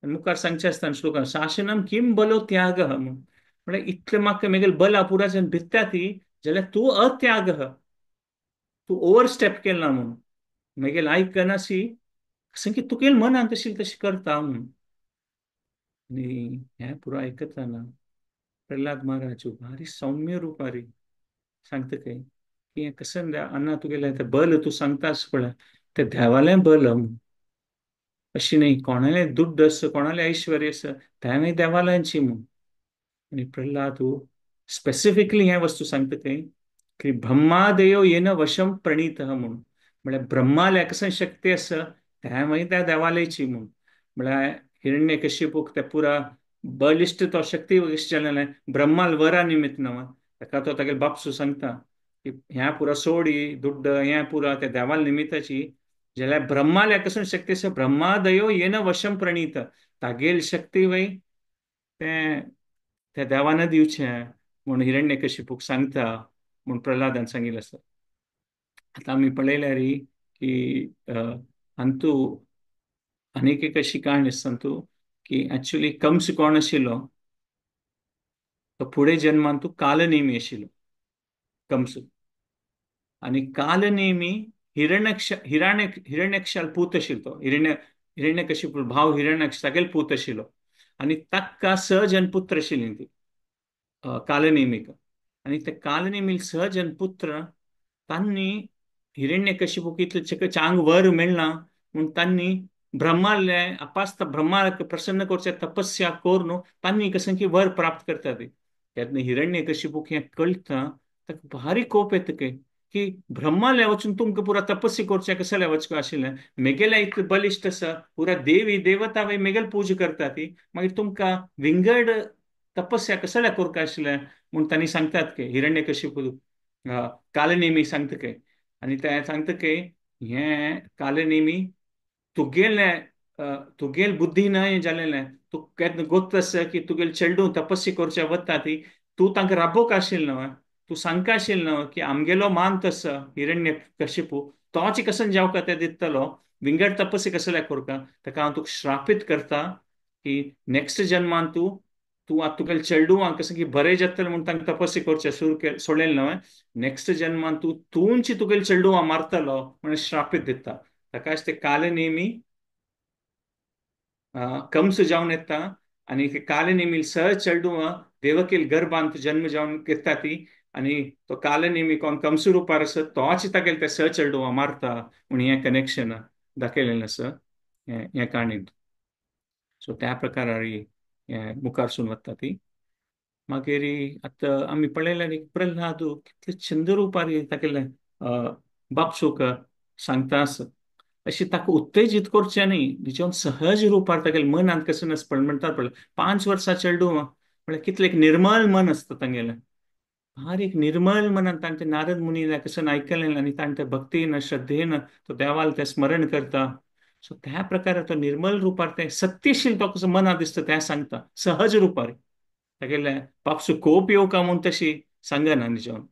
मुखार सांगचे आसता श्लोकान शासनम किम बलो त्याग म्हणून म्हणजे इतले म्हाका मेगेल बला पुरा जन भित्ता ती जाल्यार तूं अत्याग तूं ओव्हर स्टेप केला म्हणून मागीर आयकना सी की तुगेल मनांत तशी तशी करता म्हणून आनी हें पुरो आयकतना प्रल्हाद महाराज भारी सौम्य रुपारी सांगता काय की हें कसं अन्ना तुगेलें तें बल तूं सांगतास पळय तें देवालें बल अशी न्ही कोणाले दुड्ड आसा कोणाले ऐश्वर्य आसा तें मागीर देवालयांची म्हूण आणि प्रल्हाद स्पेसिफिकली ह्या वस्तू सांगता ते की ब्रह्मादयो येन वशम प्रणीत म्हणून म्हळ्यार ब्रह्माल्या कसं शक्ती आसा त्या मागीर त्या देवालयाची म्हूण म्हळ्यार हिरण्यकशिपूक ते पुरा बलिश्ट तो शक्ती जालें ब्रह्माल वरा निमित्त न्हू ताका तो तागेले बापसू सांगता की ह्या पुरा सोडी दुड्ड ह्या पुरा त्या देवाल निमित्ताची जाल्यार ब्रह्माल्या कसं शक्ती आसा ब्रह्मादयो येन वशम प्रणीत तागेल शक्ती वय तें त्या देवानं दिवचें म्हूण हिरण्यकशिपूक सांगता म्हूण प्रल्हादान सांगिल्लें आसा आतां आमी पळयल्यार की अंतू आनीक एक अशी काण आसा तूं की एक्चुअली कंस कोण आशिल्लो तो फुडें जन्मान तूं कालनेमी आशिल्लो कंस आनी कालनेमी हिरण्यक्षाल पूत आशिल्लो तो हिरण्यकशिपू भाव हिरण्यक्ष तागेलो पूत आशिल्लो आनी ताका जन पुत्र आशिल्लीं ती कालनेमीक आणि त्या कालनेमील सहजन पुत्र तांणी हिरण्यकशिपूक इतले चांग वर मेळना म्हूण तांणी ब्रह्माले अपास्त ब्रह्माक प्रसन्न करचे तपस्या करून तांणी कशें की वर प्राप्त करता ती तेन्ना हिरण्यकशिपूक हें कळटा ताका भारी कोप येता की ब्रह्माले वचून तुमकां पुरा तपस्या करचें कसले वचचें आशिल्लें मेगेल्या इतलें बलिश्ट आसा पुरा देवी देवता मेगेल पूजा करता ती मागीर तुमकां विंगड तपस्या कसल्या करता आशिल्लें म्हूण तांणी सांगतात की हिरण्यकशिपू कालनेमी सांगता काय आणि ते सांगता की हें कालनेमी तुगेल बुद्धी न्हय जालेलें तूं केन्ना गोत्त आसा की तुगेल चेडूं तपस्या करचें वता ती तूं तांकां राबोवंक आशिल्लें न्हय तूं सांगता आशिल्लें न्हय की आमगेलो मांत आसा हिरण्यकशिपू तोच कसं जेवका ते दितलो विंगड तपस्या कसल्या करता ताका हांव तुका श्रापीत करता की नेक्स्ट जन्मान तूं आतां तुगेलें चेडूं कसं की बरें जातलें म्हूण तांकां तपस्या करचें सुरू सोडलें न्हय नेक्स्ट जन्मान तूंच तुगेलें चेडूं मारतलो म्हणून श्रापीत दिता ताकाच ते कालनेमी कंस जावन येता आणि कालनेमी सहज चेडूं देवकील गर्भांत जन्म जावन घेता ती आनी तो कालनेमी कोण कमसू रुपार आसा तोच तागेले ते स चेडूआ मारता म्हण हें कनेक्शन दाखयलेलें आसा हे काणयेंत. सो त्या प्रकारार मुखार वता ती. मागीर आतां आमी पळयल्यार प्रल्हाद कितले छंद रुपार तागेले बापसूक सांगता आसा अशी ताका उत्तेजित करचें न्ही निजोन सहज रुपार तागेले मनांत कशें पण म्हणटा पळय 5 वर्सां चेडूं म्हळ्यार कितलें एक निर्मळ मन आसता तांगेलें. फार एक निर्मळ मनान तांचे नारद मुनी कसं आयकलें आनी तांचे भक्तीन श्रद्धेन तो देवाल ते स्मरण करता. सो त्या प्रकारे तो निर्मल रुपार ते सत्यशील तो कसो मनां दिसता तें सांगता सहज रुपार तागेले बापसू कोप येवका म्हूण तशी सांगना निजोन.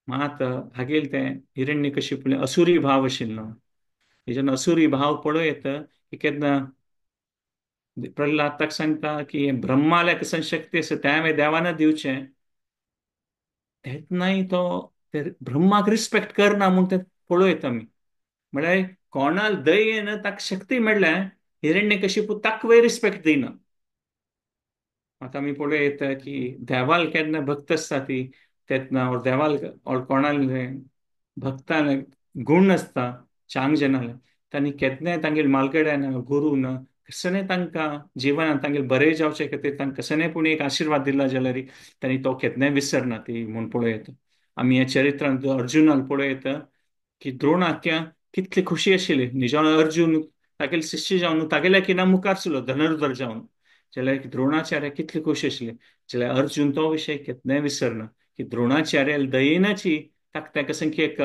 मात हागेल ते हिरण्यकशिपूले असुरी भाव आशिल्लो हेजन असुरी भाव पळयत की केन्ना प्रल्हाद ताका सांगता की ब्रह्माला कसन शक्ती आसा त्या हांवें देवान दिवचें तेन्नाय तो ते ब्रह्माक रिस्पेक्ट करना म्हूण ते पळयत आमी. म्हळ्यार कोणाल दयेन ताका शक्ती मेळ्ळ्या हिरण्यकशिपू ताका वय रिस्पेक्ट दिना. आता आमी पळयत की देवाल केन्ना भक्त आसता ती तेन्ना देवाल कोणाल भक्तान गुण आसता चांग जनाले तांणी केन्नाय तांगेल मालगड्यान गुरून कसनय तांकां जिवनांत तांगेल बरें जावचे खातीर तांकां कसनय पूण एक आशिर्वाद दिला जाल्यार तांणी तो केन्नाय विसरना ती म्हूण पळयत. आमी ह्या चरित्रांत अर्जुनाक पळयत की द्रोणाक कितली खुशी आशिल्ली निजो अर्जुन तागेले शिष्य जावन तागेल्या किना मुखार सरलो धनुर्धर जावन जाल्यार द्रोणाचार्य कितली खुशी आशिल्ली जाल्यार अर्जुन तो विशय केन्नाय विसरना की द्रोणाचार्य दयेनाची ताका ताका संख्य एक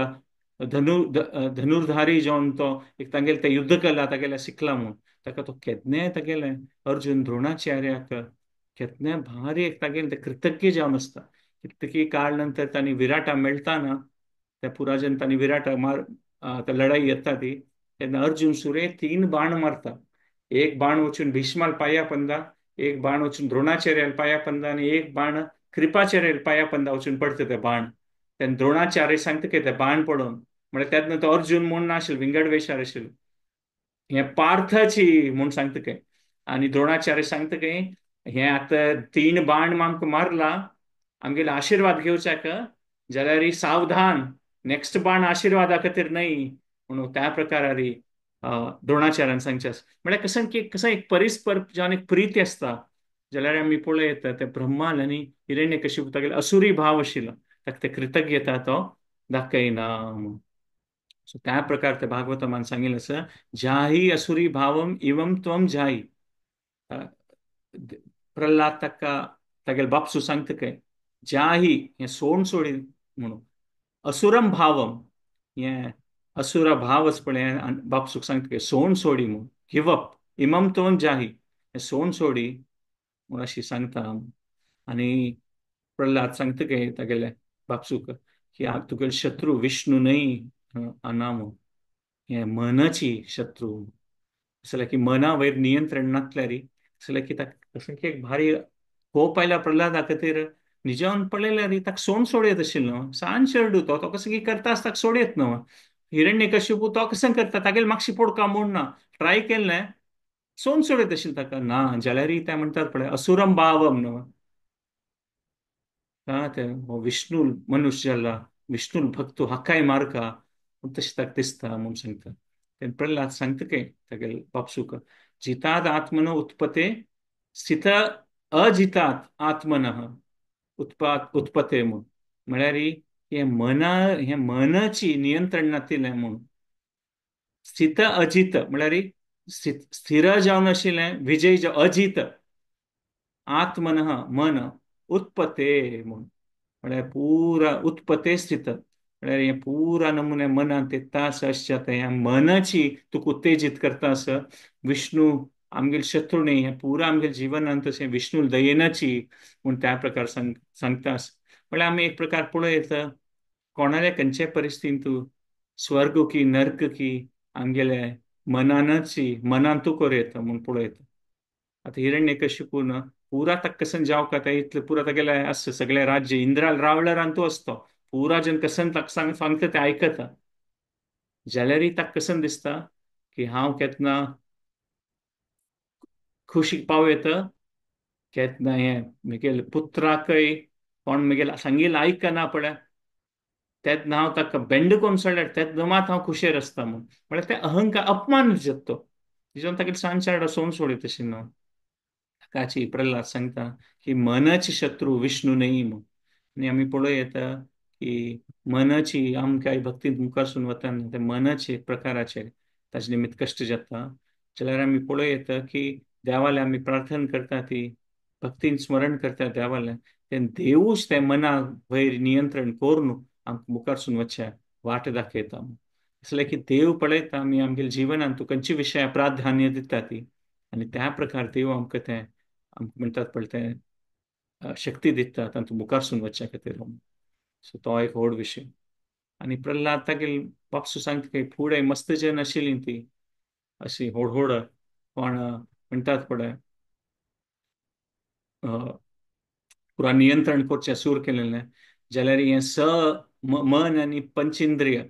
धनुर्धारी जावन तो एक तांगेले ते युद्ध कला तागेले शिकला म्हूण ताका तो केन्नाय तागेले अर्जुन द्रोणाचार्याक केन्नाय भारी एक तागेले ते कृतज्ञ जावन आसता. कितकी काळ नंतर तांणी विराटा मेळटाना त्या पुराजन तांणी विराटा लढाई येता ती तेन्ना अर्जुन सुरे 3 बाण मारता. एक बाण वचून भीष्माल पाया पंदा एक बाण वचून द्रोणाचार्याल पाया पंदा आणि एक बाण कृपाचार्याल पाया पंदा वचून पडतं ते बाण. तेन्ना द्रोणाचार्य सांगता की ते बाण पडून म्हणजे त्यातनं तो अर्जुन म्हूण नाशिल विंगड वेशार आशिल्लो हे पार्थची म्हूण सांगता काय आणि द्रोणाचार्य सांगता काय हे आता 3 बाण आमकां मारला आमगेले आशीर्वाद घेवच्याक जाल्यार सावधान नेक्स्ट बाण आशीर्वादा खातीर न्हय म्हणून त्या प्रकारार द्रोणाचार्यान सांगचे म्हणजे कसं एक परिस्पर जावन एक प्रीती आसता जाल्यार आमी पळयत ते ब्रह्मान आनी हिरण्यकशिपू तागेले असुरी भाव आशिल्लो ताका ते कृतज्ञता तो दाखयना. सो त्या प्रकार ते भागवतमान सांगिल्लें आसा जाही असुरी भावम इवम त्वम जाही. प्रल्हाद ताका तागेले बापसू सांगता काय जाही हे सोड सोडी म्हणून असुरम भावम हे असुरा भाव आस पळय बापसूक सांगता काय सोड सोडी म्हणून गिवप इमम त्वम जाही हे सोड सोडी म्हूण अशी सांगता. आनी प्रल्हाद सांगता काय तागेले बापसूक की तुगेले शत्रू विष्णू न्हय अनामो हे मनाची शत्रू असल्या की मना वयर नियंत्रण नासल्यार असल्या की ताका एक भारी होप आयला प्रल्हादा खातीर निजावन पळयल्यार ताका सोड सोडयत आशिल्लो सांज शेरडू तो कसो की करता आसता ताका सोडयत न्हू हिरण्यकशिपू तो कसं करता तागेले म्हाका शिपोडका म्हूण ना ट्राय केल्लें सोड सोडयत आशिल्लो ताका ना जाल्यार ते म्हणटात पळय असुरम भावम न्हू ते विष्णू मनुष्य जाला विष्णू भक्त हाकाय मारका तशें ताका दिसता म्हूण सांगता. तेन्ना प्रल्हाद सांगता काय तागेले बापसूक जितात आत्मनो उत्पते स्थित अजितात आत्मनः उत्पते म्हूण म्हळ्यार हे मनाची नियंत्रण नातिल्लें म्हूण स्थित अजित म्हळ्यार स्थिर जावन आशिल्लें विजय अजित आत्मनः मन उत्पते म्हूण म्हळ्यार पुरा उत्पते स्थित म्हळ्यार हे पुरा नमुने मनान तेत्ता आसता हे मनाची तुका उत्तेजीत करता आसा विष्णू आमगेले शत्रू न्ही हे पुरा आमगेले जिवनांत तशें विष्णू दयेनाची म्हूण त्या प्रकार सांगता आसा. म्हळ्यार आमी एक प्रकार पळयत कोणाले खंयचे परिस्थितीन तूं स्वर्ग की नर्क की आमगेले मनान तूं करयत म्हूण पळयत. आता हिरण्यकशिपून पुरा ताका कसन जावं काय इतले पुरा तागेले आसता सगळे राज्य इंद्राल रावल्यार तूं असतो पुरा जन कसन ताका सांगता ते आयकता जाल्यार ताका कसन दिसता की हांव केन्ना खुशीक पावयत केन्ना हें म्हगेल पुत्राकय कोण म्हगेल सांगिल्लें आयकना पळय, तेच हांव ताका बेंड कोन्न सोडल्यार तेच मात हांव खुशेर आसता म्हूण. म्हळ्यार ते अहंकार अपमान जाता तो. तितून तागेले सांचाड सोन सोडीत अशें न्हू. ताकाची प्रल्हाद सांगता की मनच शत्रू विष्णू न्हय म्हूण. आनी आमी पळोवं येता की मनची आमकां भक्तींत मुखारसून वताना ते मनचे प्रकाराचे ताचे निमित्त कश्ट जाता. जाल्यार आमी पळोवं येता की देवाले आमी प्रार्थना करता ती भक्तीन स्मरण करता देवाले, ते देवूच ते मनाक वयर नियंत्रण करून आमकां मुखारसून वचचे वाट दाखयता. असले की देव पळयता आमी आमगे जिवनांत तूं खंयच्या विशया प्राधान्य दिता ती, आनी त्या प्रकार देव आमकां ते आमकां म्हणटात पळय ते शक्ती दिता तातूंत मुखारसून वचचे खातीर. सो तो एक व्हड विशय. आनी प्रल्हाद तागेले बापसूय सांगता की फुडें मस्त जन आशिल्लीं ती अशी व्हड कोण म्हणटात पळय पुरा नियंत्रण करचें सूर केलेलें, जाल्यार हें मन आनी पंचेंद्रिय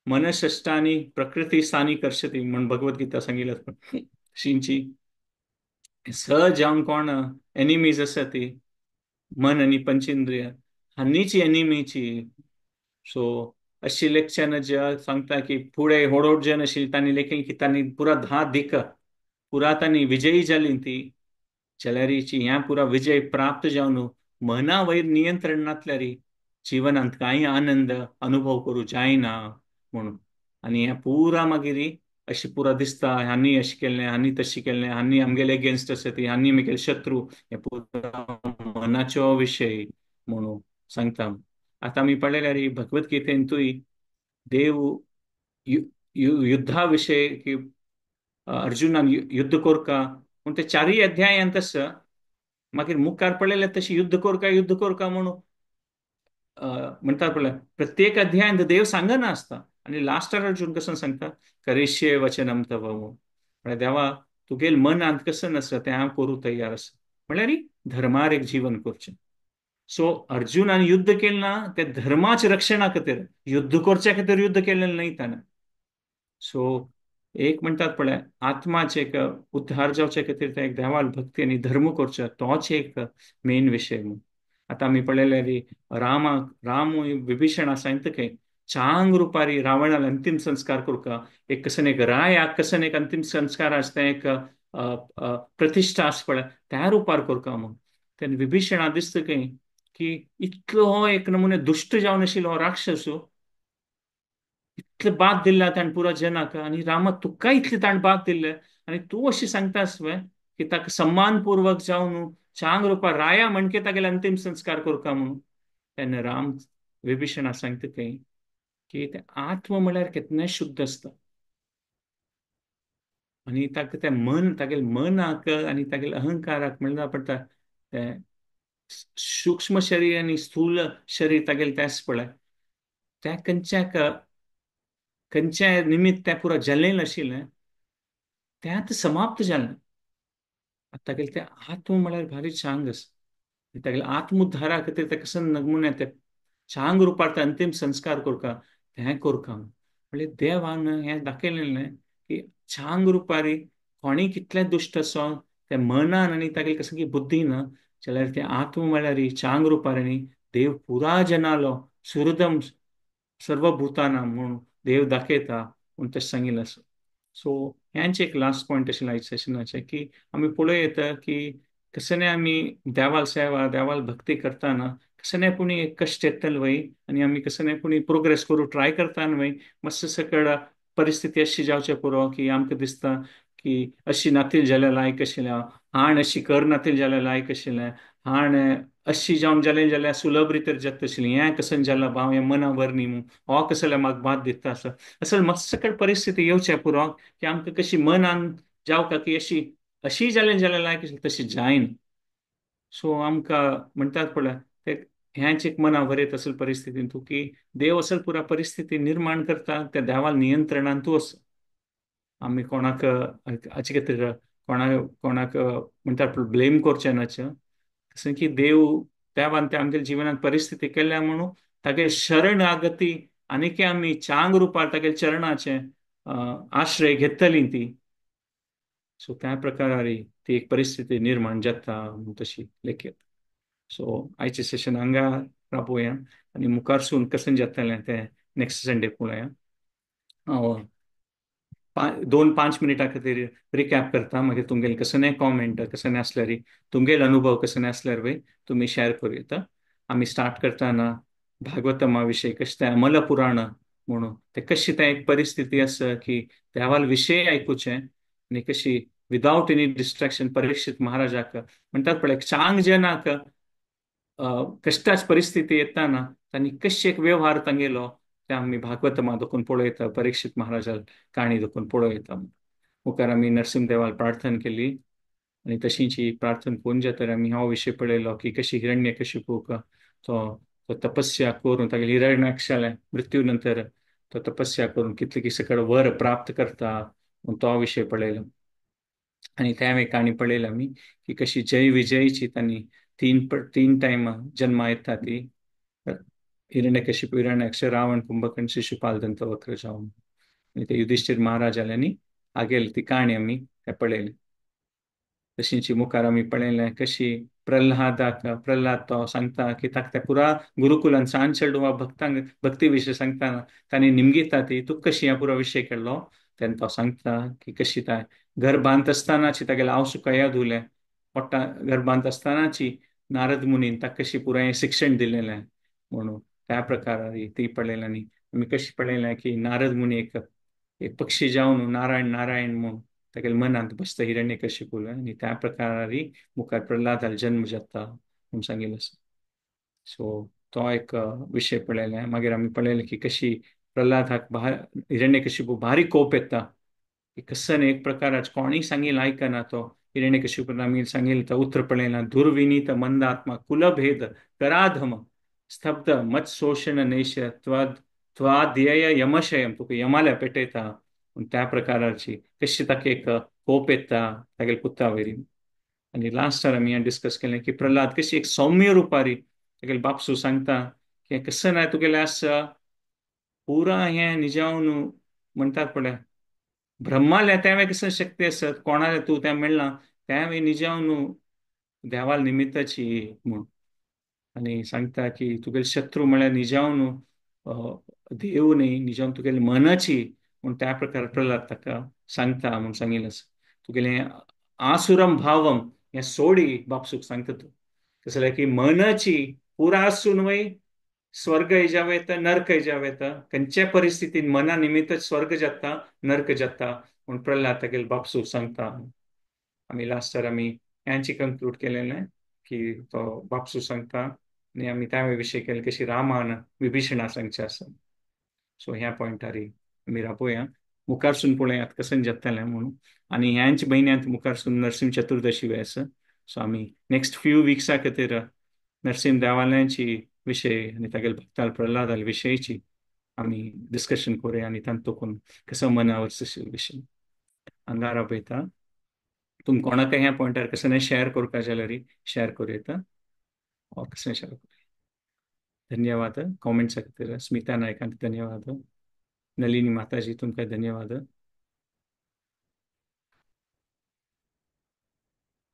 मनषष्टानी प्रकृती स्थानी कर्षति म्हण भगवद्गीता सांगिल्लें शिंची स जावन कोण एनिमीज आसा ती मन आनी पंचेंद्रिय हांनीच एनिमीची. सो अशी लेक्चन जे सांगता की फुडें व्हड जन आशिल्ली तांणी लेखी की तांणी पुरा धा दिक पुरा तांणी विजयी जालीं ती, जाल्यार ह्या पुरा विजय प्राप्त जावन मना वयर नियंत्रण नासल्यार जिवनांत कांय आनंद अनुभव करूं जायना म्हणून. आनी हें पुरा मागीर अशें पुरा दिसता हांणी अशें केलें हांणी तशें केलें हांणी आमगेले अगेन्स्ट आसा ती हांणी म्हगेले शत्रू, हे पुरा मनाचो विशय म्हणून सांगता. आतां आमी पळयल्यार भगवद्गीतेंतूय देव युद्धा विशय की अर्जुनान युद्ध कोरका पूण ते चारय अध्यायांत आसा. मागीर मुखार पळयल्यार तशी युद्ध कोरका म्हणून म्हणटात पळय प्रत्येक अध्यायांत देव सांगना आसता. आनी लास्टार अर्जुन कसं सांगता करिष्ये वचनम तव म्हणून. म्हळ्यार देवा तुगेल मनांत कसं आसा तें हांव करूं तयार आसा, म्हळ्यार धर्मार एक जीवन करचें. सो अर्जुनान युद्ध केलें ना ते धर्माच्या रक्षणा खातीर, युद्ध करच्या खातीर युद्ध केलेलं न्हय ताणें. सो एक म्हणटात पळय आत्माचे एक उद्धार जावचे खातीर ते एक देवाल भक्ती आनी धर्म करचो तोच एक मेन विशय म्हणून. आतां आमी पळयल्यार राम विभीशणा सांगतके चांग रुपारी रावणाला अंतिम संस्कार करता एक कसन एक रायाक कसन एक अंतिम संस्कार आसता एक प्रतिश्ठा आस पळय त्या रुपार करता म्हणून. तेन्ना विभीशणा दिसता की इतलो हो एक नमुने दुश्ट जावन आशिल्लो हो राक्षस इतले बाद दिल्ले ताणें पुरा जनाक, आनी रामा तुका इतले ताणें बाद दिल्ले आनी तूं अशी सांगतास की ताका सम्मानपूर्वक जावन चांग रुपार राया म्हणके तागेले अंतिम संस्कार करता म्हणून. तेन्ना राम विभीशणा सांगता की ते आत्म म्हळ्यार कितने शुद्ध आसता आनी ताका ते मन तागेले मनाक आनी तागेले अहंकाराक म्हणटा पडटा ते सूक्ष्म शरीर आनी स्थूल शरीर तागेले ते आसा पळय त्या खंयच्या निमित्त तें पुरो जल्लें नाशिल्लें तें आतां समाप्त जालें. तागेले ते आत्म म्हळ्यार भारी चांग आसा. तागेले आत्मोद्धारा खातीर ते कसं नमुने ते चांग रुपार ते अंतिम संस्कार करता तें करता म्हणजे देवान हें दाखयलेलें की चांग रुपारी कोणीय कितले दुश्ट आसो ते मनान आनी तागेले कसं की बुद्धीन जाल्यार ते आत्म म्हळ्यार चांग रुपार आनी देव पुरा जनालो सुहृदम सर्वभूतानां म्हणून देव दाखयता म्हूण तशें सांगिल्लें आसा. सो हेंच एक लास्ट पॉयंट आशिल्लें आयच्या सेशनाचें की आमी पळोवं येता की कसले आमी देवाल सेवा देवाल भक्ती करतना कसलेपुणी एक कश्ट येतले वय आनी आमी कसलेपुणी प्रोग्रेस करूं ट्राय करताना वय मातसो सकळ परिस्थिती अशी जावचे पुरो की आमकां दिसता की अशी नातील जाल्यार लायक आशिल्लें हाण अशी कर नातील जाल्यार लायक आशिल्लें हाण अशी जावन जालें जाल्यार सुलभ रितीर जाता आशिल्ली हें कसन जालां हांव हें मना वर न्ही हो कसो जाल्यार म्हाका बाद दिता आसा असल मातसो सकळ परिस्थिती येवचे पुरो की आमकां कशी मनान जावका की अशी जालें जाल्यार लायक आशिल्लें तशी जायना. सो आमकां म्हणटात पळय ते ह्याच एक मना बरयत असल परिस्थितीन तूं की देव असल पुरा परिस्थिती निर्माण करता त्या देवाल नियंत्रणान तूं आसा. आमी कोणाक हाचे खातीर कोणाक म्हणटात ब्लेम करचें नाचें तशें की देवान ते आमच्या जिवनांत परिस्थिती केल्या म्हणून तागे शरण आगती आनीक आमी चांग रुपार तागे चरणाचे आश्रय घेतली ती सो त्या प्रकारे ती एक परिस्थिती निर्माण जाता तशी लेखत. सो आयचे सेशन हांगा राबोवया आनी मुखारसून कसन जातलें तें नेक्स्ट संडे पळोवया. हांव 2-5 मिनिटां खातीर रिकॅप करता, मागीर तुमगेले कसले कॉमेंट कसले आसल्यार तुमगेले अनुभव कसले आसल्यार तुम्ही शेअर करूं येता. आमी स्टार्ट करताना भागवतमा विशयी कशें तें अमल पुराण म्हणून ते कशी तें एक परिस्थिती आसा की देवाल विशय आयकुचें आनी कशी विदाउट एनी डिस्ट्रॅक्शन परीक्षित महाराजाक म्हणटात पळय चांग जनाक कष्टाच परिस्थिती येताना त्यांनी कशी एक व्यवहार तांगेलो ते आम्ही भागवतमा देखून पळयता. परीक्षित महाराजा काणी देखून पळयता. मुखार आमी नरसिंहदेवाल प्रार्थना केली आणि तशीच ही प्रार्थना कोण तर आमी हो विषय पळयलो की कशी हिरण्यकशिपूक तो तो तपस्या करून तागेले हिरण्याक्षाले मृत्यू नंतर तो तपस्या करून कितले की सकळ वर प्राप्त करता म्हूण तो विषय पळयलो. आणि त्या काणी पळयली आमी की कशी जय विजयची त्यांनी तीन टाइम जन्मा येता ती हिरण्यकशिपू हिरण्याक्ष रावण कुंभकर्ण शिशुपाल दंतवक्र जावन आणि ते युधिष्ठिर महाराज जाल्यांनी आगेल ती काणी आमी पळयली. तशींची मुखार आमी पळयलें कशी प्रल्हाद तो सांगता की ताका पुरा गुरुकुलान सांज चेडवा भक्तांक भक्ती विशय सांगता तांणी निमगीता ती तुका कशी ह्या पुरो विशय केल्लो तेन्ना तो सांगता की कशी ताय घर बांदत आसतनाची तागेले हांव सुकया धुलें पोट्टा घर बांदत आसतनाची नारद मुनीन ताका कशी पुराय शिक्षण दिलेलें म्हणून त्या प्रकारे ती पळयलें. आनी आमी कशी पळयलें की नारद मुनी एक पक्षी जावन नारायण नारायण म्हणून तागेले मनांत बसता हिरण्यकशिपूल आनी त्या प्रकारे मुखार प्रल्हादाल जन्म जाता म्हणून सांगिल्लें आसा. सो तो एक विशय पळयलें. मागीर आमी पळयलें की कशी प्रल्हादाक हिरण्यकशिपू भारी कोप येता की कसन एक प्रकाराच कोणी सांगिल्लें आयकना तो हिरण्यकशिपून आमी सांगिल्लें तो उतर पळयलां दुर्विनीत मंदात्मा कुलभेद कराधम स्तब्ध मत शोषण नेश त्वाध्यय यमशयम तुका यमाल्या पेटयता त्या प्रकाराची कशी ताका एक कोप येता तागेले पुता वयरी. आनी लास्टार आमी डिस्कस केलें की प्रल्हाद कशी एक सौम्य रुपारी तागेले बापसू सांगता की कसं ना तुगेले आसा पुरा हें निजावन म्हणटात पळय ब्रह्माल्या त्या कसं शक्ती असत कोणाला तू त्या मेळना त्या निजावन देवाल निमित्ताची म्हूण आनी सांगता की तुगेले शत्रू म्हळ्यार निजावन देव न्ही निजावन तुगेले मनाची म्हूण त्या प्रकार प्रल्हाद ताका सांगता म्हूण सांगिल्लें आसा. तुगेले आसुरम भावम हें सोडी बापसूक सांगता तूं कसं जाल्यार की मनाची पुरा आसून वय स्वर्ग जावं येता नर्क जावं येता खंयच्या परिस्थितीन मना निमित्त स्वर्ग जाता नर्क जाता म्हूण प्रल्हाद तागेले बापसूक सांगता. आमी लास्टार आमी यांची कंक्लूड केलेलें की तो बापसूक सांगता आनी आमी त्या विशय केले कशी रामान विभीषणा सांगचे आसा. सो ह्या पॉइंटार आमी राबोवया मुखारसून पळयात कसं जातलें म्हणून. आनी ह्यांच म्हयन्यांत मुखारसून नरसिंह चतुर्दशी आसा. सो आमी नेक्स्ट फ्यू विक्सा खातीर नरसिंह देवालयांची विशय आनी तागेले भक्ताल प्रल्हादाल विशयची आमी डिस्कशन करूया आनी तांतून कसं मनावर विशय हांगा राबयता. तुम कोणाक ह्या पॉइंटार कसं शेअर करता जाल्यार शेअर करूं येता कसं शेअर करूं. धन्यवाद कॉमेंट्स खातीर. स्मिता नायकांक धन्यवाद. नलिनी माताजी तुमकां धन्यवाद.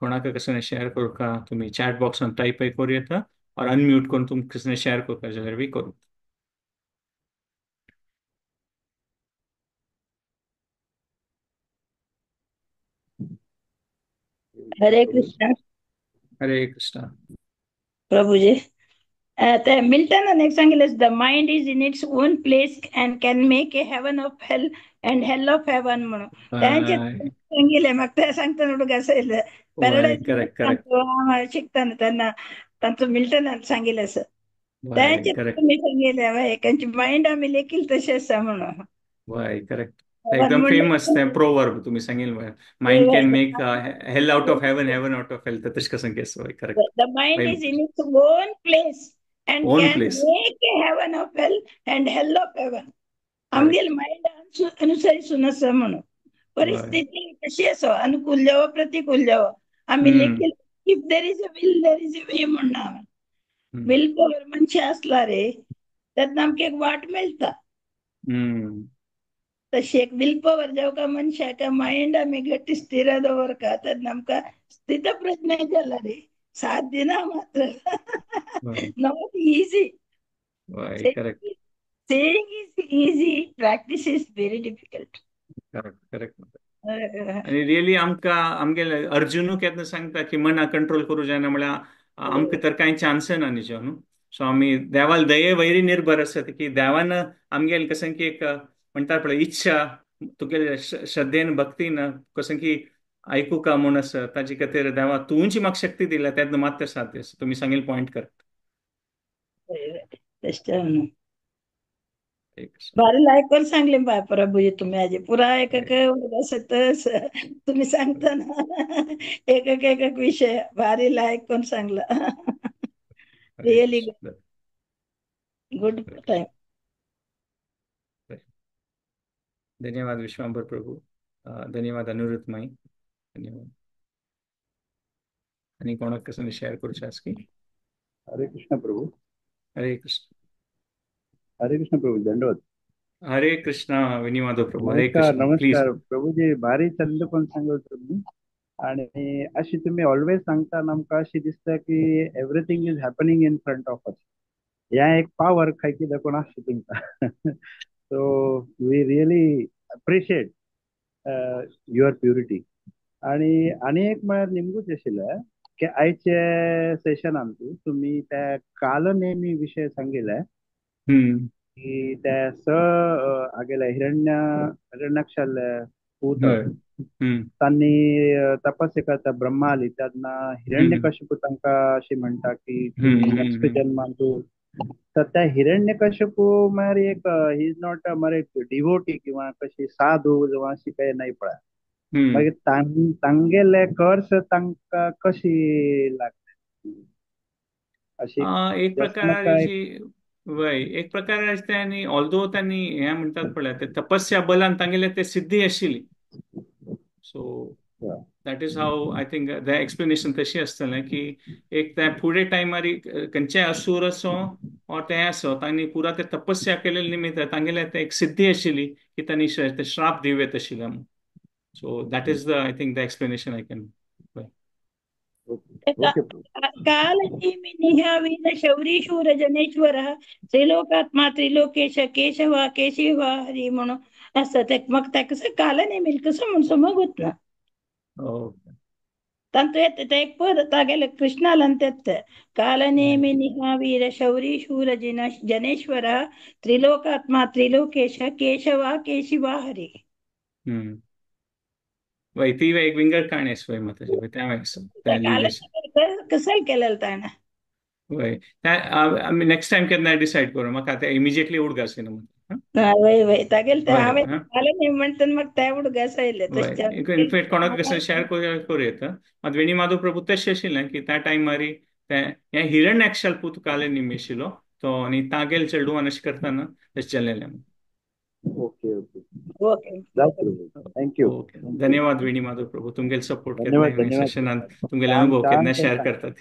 कोणाक कसं शेअर करता तुम्ही चॅट बॉक्सान टाईप करूं येता और अनम्यूट करून तुम कसं शेअर करता जाल्यार बी करूं. हरे कृष्ण. हरे कृष्ण. प्रभुजी ते मिल्टन एक सांगितलं the mind is in its own place and can make a heaven of hell and hell of heaven म्हणून त्यांचे सांगितले. म्हाका ते सांगतना न्हू कसं येयलें पॅराडायज शिकताना तेन्ना तांचो मिल्टनान सांगिल्लें आसा त्यांचे तुमी सांगिल्लें एकांची माइंड आमी लेखील तशें आसा म्हणून. वय करेक्ट. एकदम फेमस ते प्रोवर्ब तुम्ही सांगिल्लें mind can make hell out of heaven heaven out of hell तर तशें कसं केस. Correct. The mind is in its own place and own can place. make a heaven of hell and hell of heaven. आमगेल mind अनुसरिसून आसा म्हणून परिस्थिती कशी आसो अनुकूल जावं प्रतिकूल जावं आमी लेखील if there is a will there is a way म्हणना विल पॉवर मनशा आसला रे तेन्ना आमकां एक वाट मेळटा. तशी एक विल पॉवर जेव्हा मनशाका माइंड आम्ही गट्टी स्थिर दवरका तर नमका स्थित प्रज्ञ जाला रे साथ दिना मात्र वय नॉट इझी वय correct saying is easy practice is very difficult. Correct correct. आणि रिअली आमकां आमगे अर्जुनूच येतना सांगता की मना कंट्रोल करूं जायना म्हळ्यार आमकां तर कांय चान्स ना न्ही न्हू. सो आमी देवाल दये वयरी निर्भर आसत की देवान आमगेल कशें की एक म्हणटा पळय इच्छा तुगेले श्रद्धेन भक्तीन कशें की आयकूं का म्हूण आसा ताजे खातीर देवा तुंची म्हाका शक्ती दिल्या तेन्ना मात्र साध्य आसा. तुमी सांगिल्ले पॉयंट करेक्ट. भारी लायकोन सांगले बाय प्रभूजी तुम्ही आजी पुरा एक तुम्ही सांगता ना एक विषय भारी लायकोन सांगला. Really good time. धन्यवाद विश्वांबर प्रभू. धन्यवाद अनिरुद्ध माई. धन्यवाद. आणि कोणाक कसं शेअर करूचे आस की. हरे कृष्ण प्रभू. हरे कृष्ण. हरे कृष्ण प्रभू. दंडवत. हरे कृष्णा विनिवादो प्रभू. हरे नमस्कार कृष्ण. प्लीज. नमस्कार प्रभूजी. भारी छंद पण सांगत तुम्ही आणि अशी तुम्ही ऑलवेज सांगता आमकां अशी दिसता की everything is happening in front of us. ह्या एक पावर काय कितें कोण आसता तुमकां. So we really appreciate your purity. आणि एक म्हळ्यार निमगूच आशिल्लें की आयचे सेशनान तुम्ही त्या कालनेमी विशय सांगिल्ले की त्या आगेले हिरण्याक्षाले पूत तांणी तपस्या करता ब्रह्मा आली तेन्ना हिरण्यकशिपू तांकां अशी म्हणटा की नेक्स्ट जन्मान तूं. तर त्या हिरण्यकशिपू म्हळ्यार एक ही इज नॉट मरे डिवोटी किंवा कशी साधू किंवा अशी काही नाही पळय. मागीर तांगेले कर्स तांकां कशी लागता अशी एक प्रकाराची वय एक प्रकाराची त्यांनी ऑल्दो त्यांनी हे म्हणतात पळय ते तपस्या बलान तांगेले ते सिद्धी आशिल्ली. So that is how I think the explanation तशी आसतलें की एक त्या फुडें टायमार खंयचेय असुर असो और ते असो तांणी पुरा ते तपस्या केलेले निमित्त तांगेले ते एक सिद्धी आशिल्ली की तांणी ते श्राप दिवेत आशिल्ले. So that is the I think the explanation I can. कालनेमिनिहावीन शौरी शूर जनेश्वर त्रिलोकात्मा त्रिलोकेश केशव केशिवा हरी म्हणून असं ते मग त्या कसं कालनेमी कसं म्हणून समजत ना. ತಂತು ಎತ್ತ ಎಕ್ಪೋದ ತಾಗೆಲ್ಲ ಕೃಷ್ಣಾಲಂತೆತ್ತ ಕಾಲನೇಮಿ ನಿಹಾವೀರ ಶೌರಿ ಶೂರ ಜನೇಶ್ವರ त्रिलोकात्मा त्रिलोकेश केशव केशिवा हरी. वय ती एक विंगड काणी वय मग त्या कसं केलेलं ताण वय नेक्स्ट टाइम केन्ना डिसायड करू म्हाका आतां इमिजिएटली उडगास न्हू. वय वय तागेल ते हांवें कालनेमी म्हणटा म्हाका त्या उडगास आयले इनफॅक्ट कोणाक कसं शेअर करूं मात वेणी माधव प्रभू तशें आशिल्लें की त्या टायमारी हे हिरण्याक्षाल पूत कालनेमी आशिल्लो तो आनी तागेल चेडूं अशें करतना तशें चल्लेलें. Okay okay. थँक्यू. धन्यवाद वेणी माधव प्रभू तुमगेल सपोर्ट केन्ना सेशनान तुमगेले अनुभव केन्ना शेअर करतात.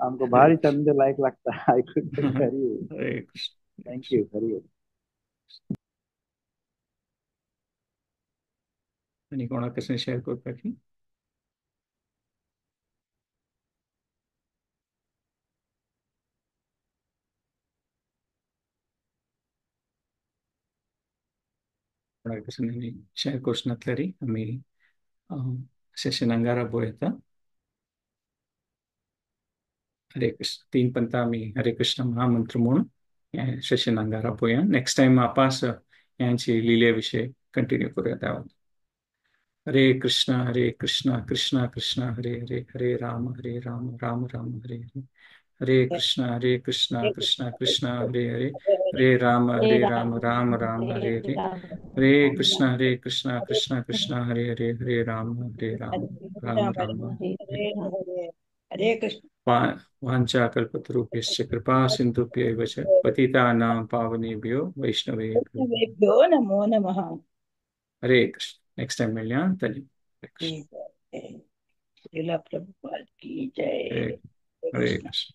आमकां भारी छंद लायक लागता आयकून. हरे कृष्ण. थँक्यू. हरी. आणि कोणाक कसं शेअर करपाक कोणाक कसं शेअर करूं नासल्यार आमी सेशन हांगार पळयता. हरे कृष्ण 3 पंथां आमी हरे कृष्ण महामंत्र म्हणून हे सेशन हांगार पळोवया. नेक्स्ट टाइम आपास ह्यांची लिले विशय कंटिन्यू करूया. त्या हरे कृष्ण कृष्ण कृष्ण हरे हरे हरे राम राम राम हरे हरे हरे कृष्ण कृष्ण कृष्ण हरे हरे हरे राम राम राम हरे हरे हरे कृष्ण कृष्ण कृष्ण हरे हरे हरे राम राम राम हरे कृष्ण. वाञ्छा कल्पतरुभ्यश्च कृपा सिन्धुभ्यैव च पतितानां पावनेभ्यो वैष्णवेभ्यो नमो नमः. हरे कृष्ण. नेक्स्ट टाइम मिलया. धन्यवाद. प्रभुपाद की जय. हरे कृष्ण.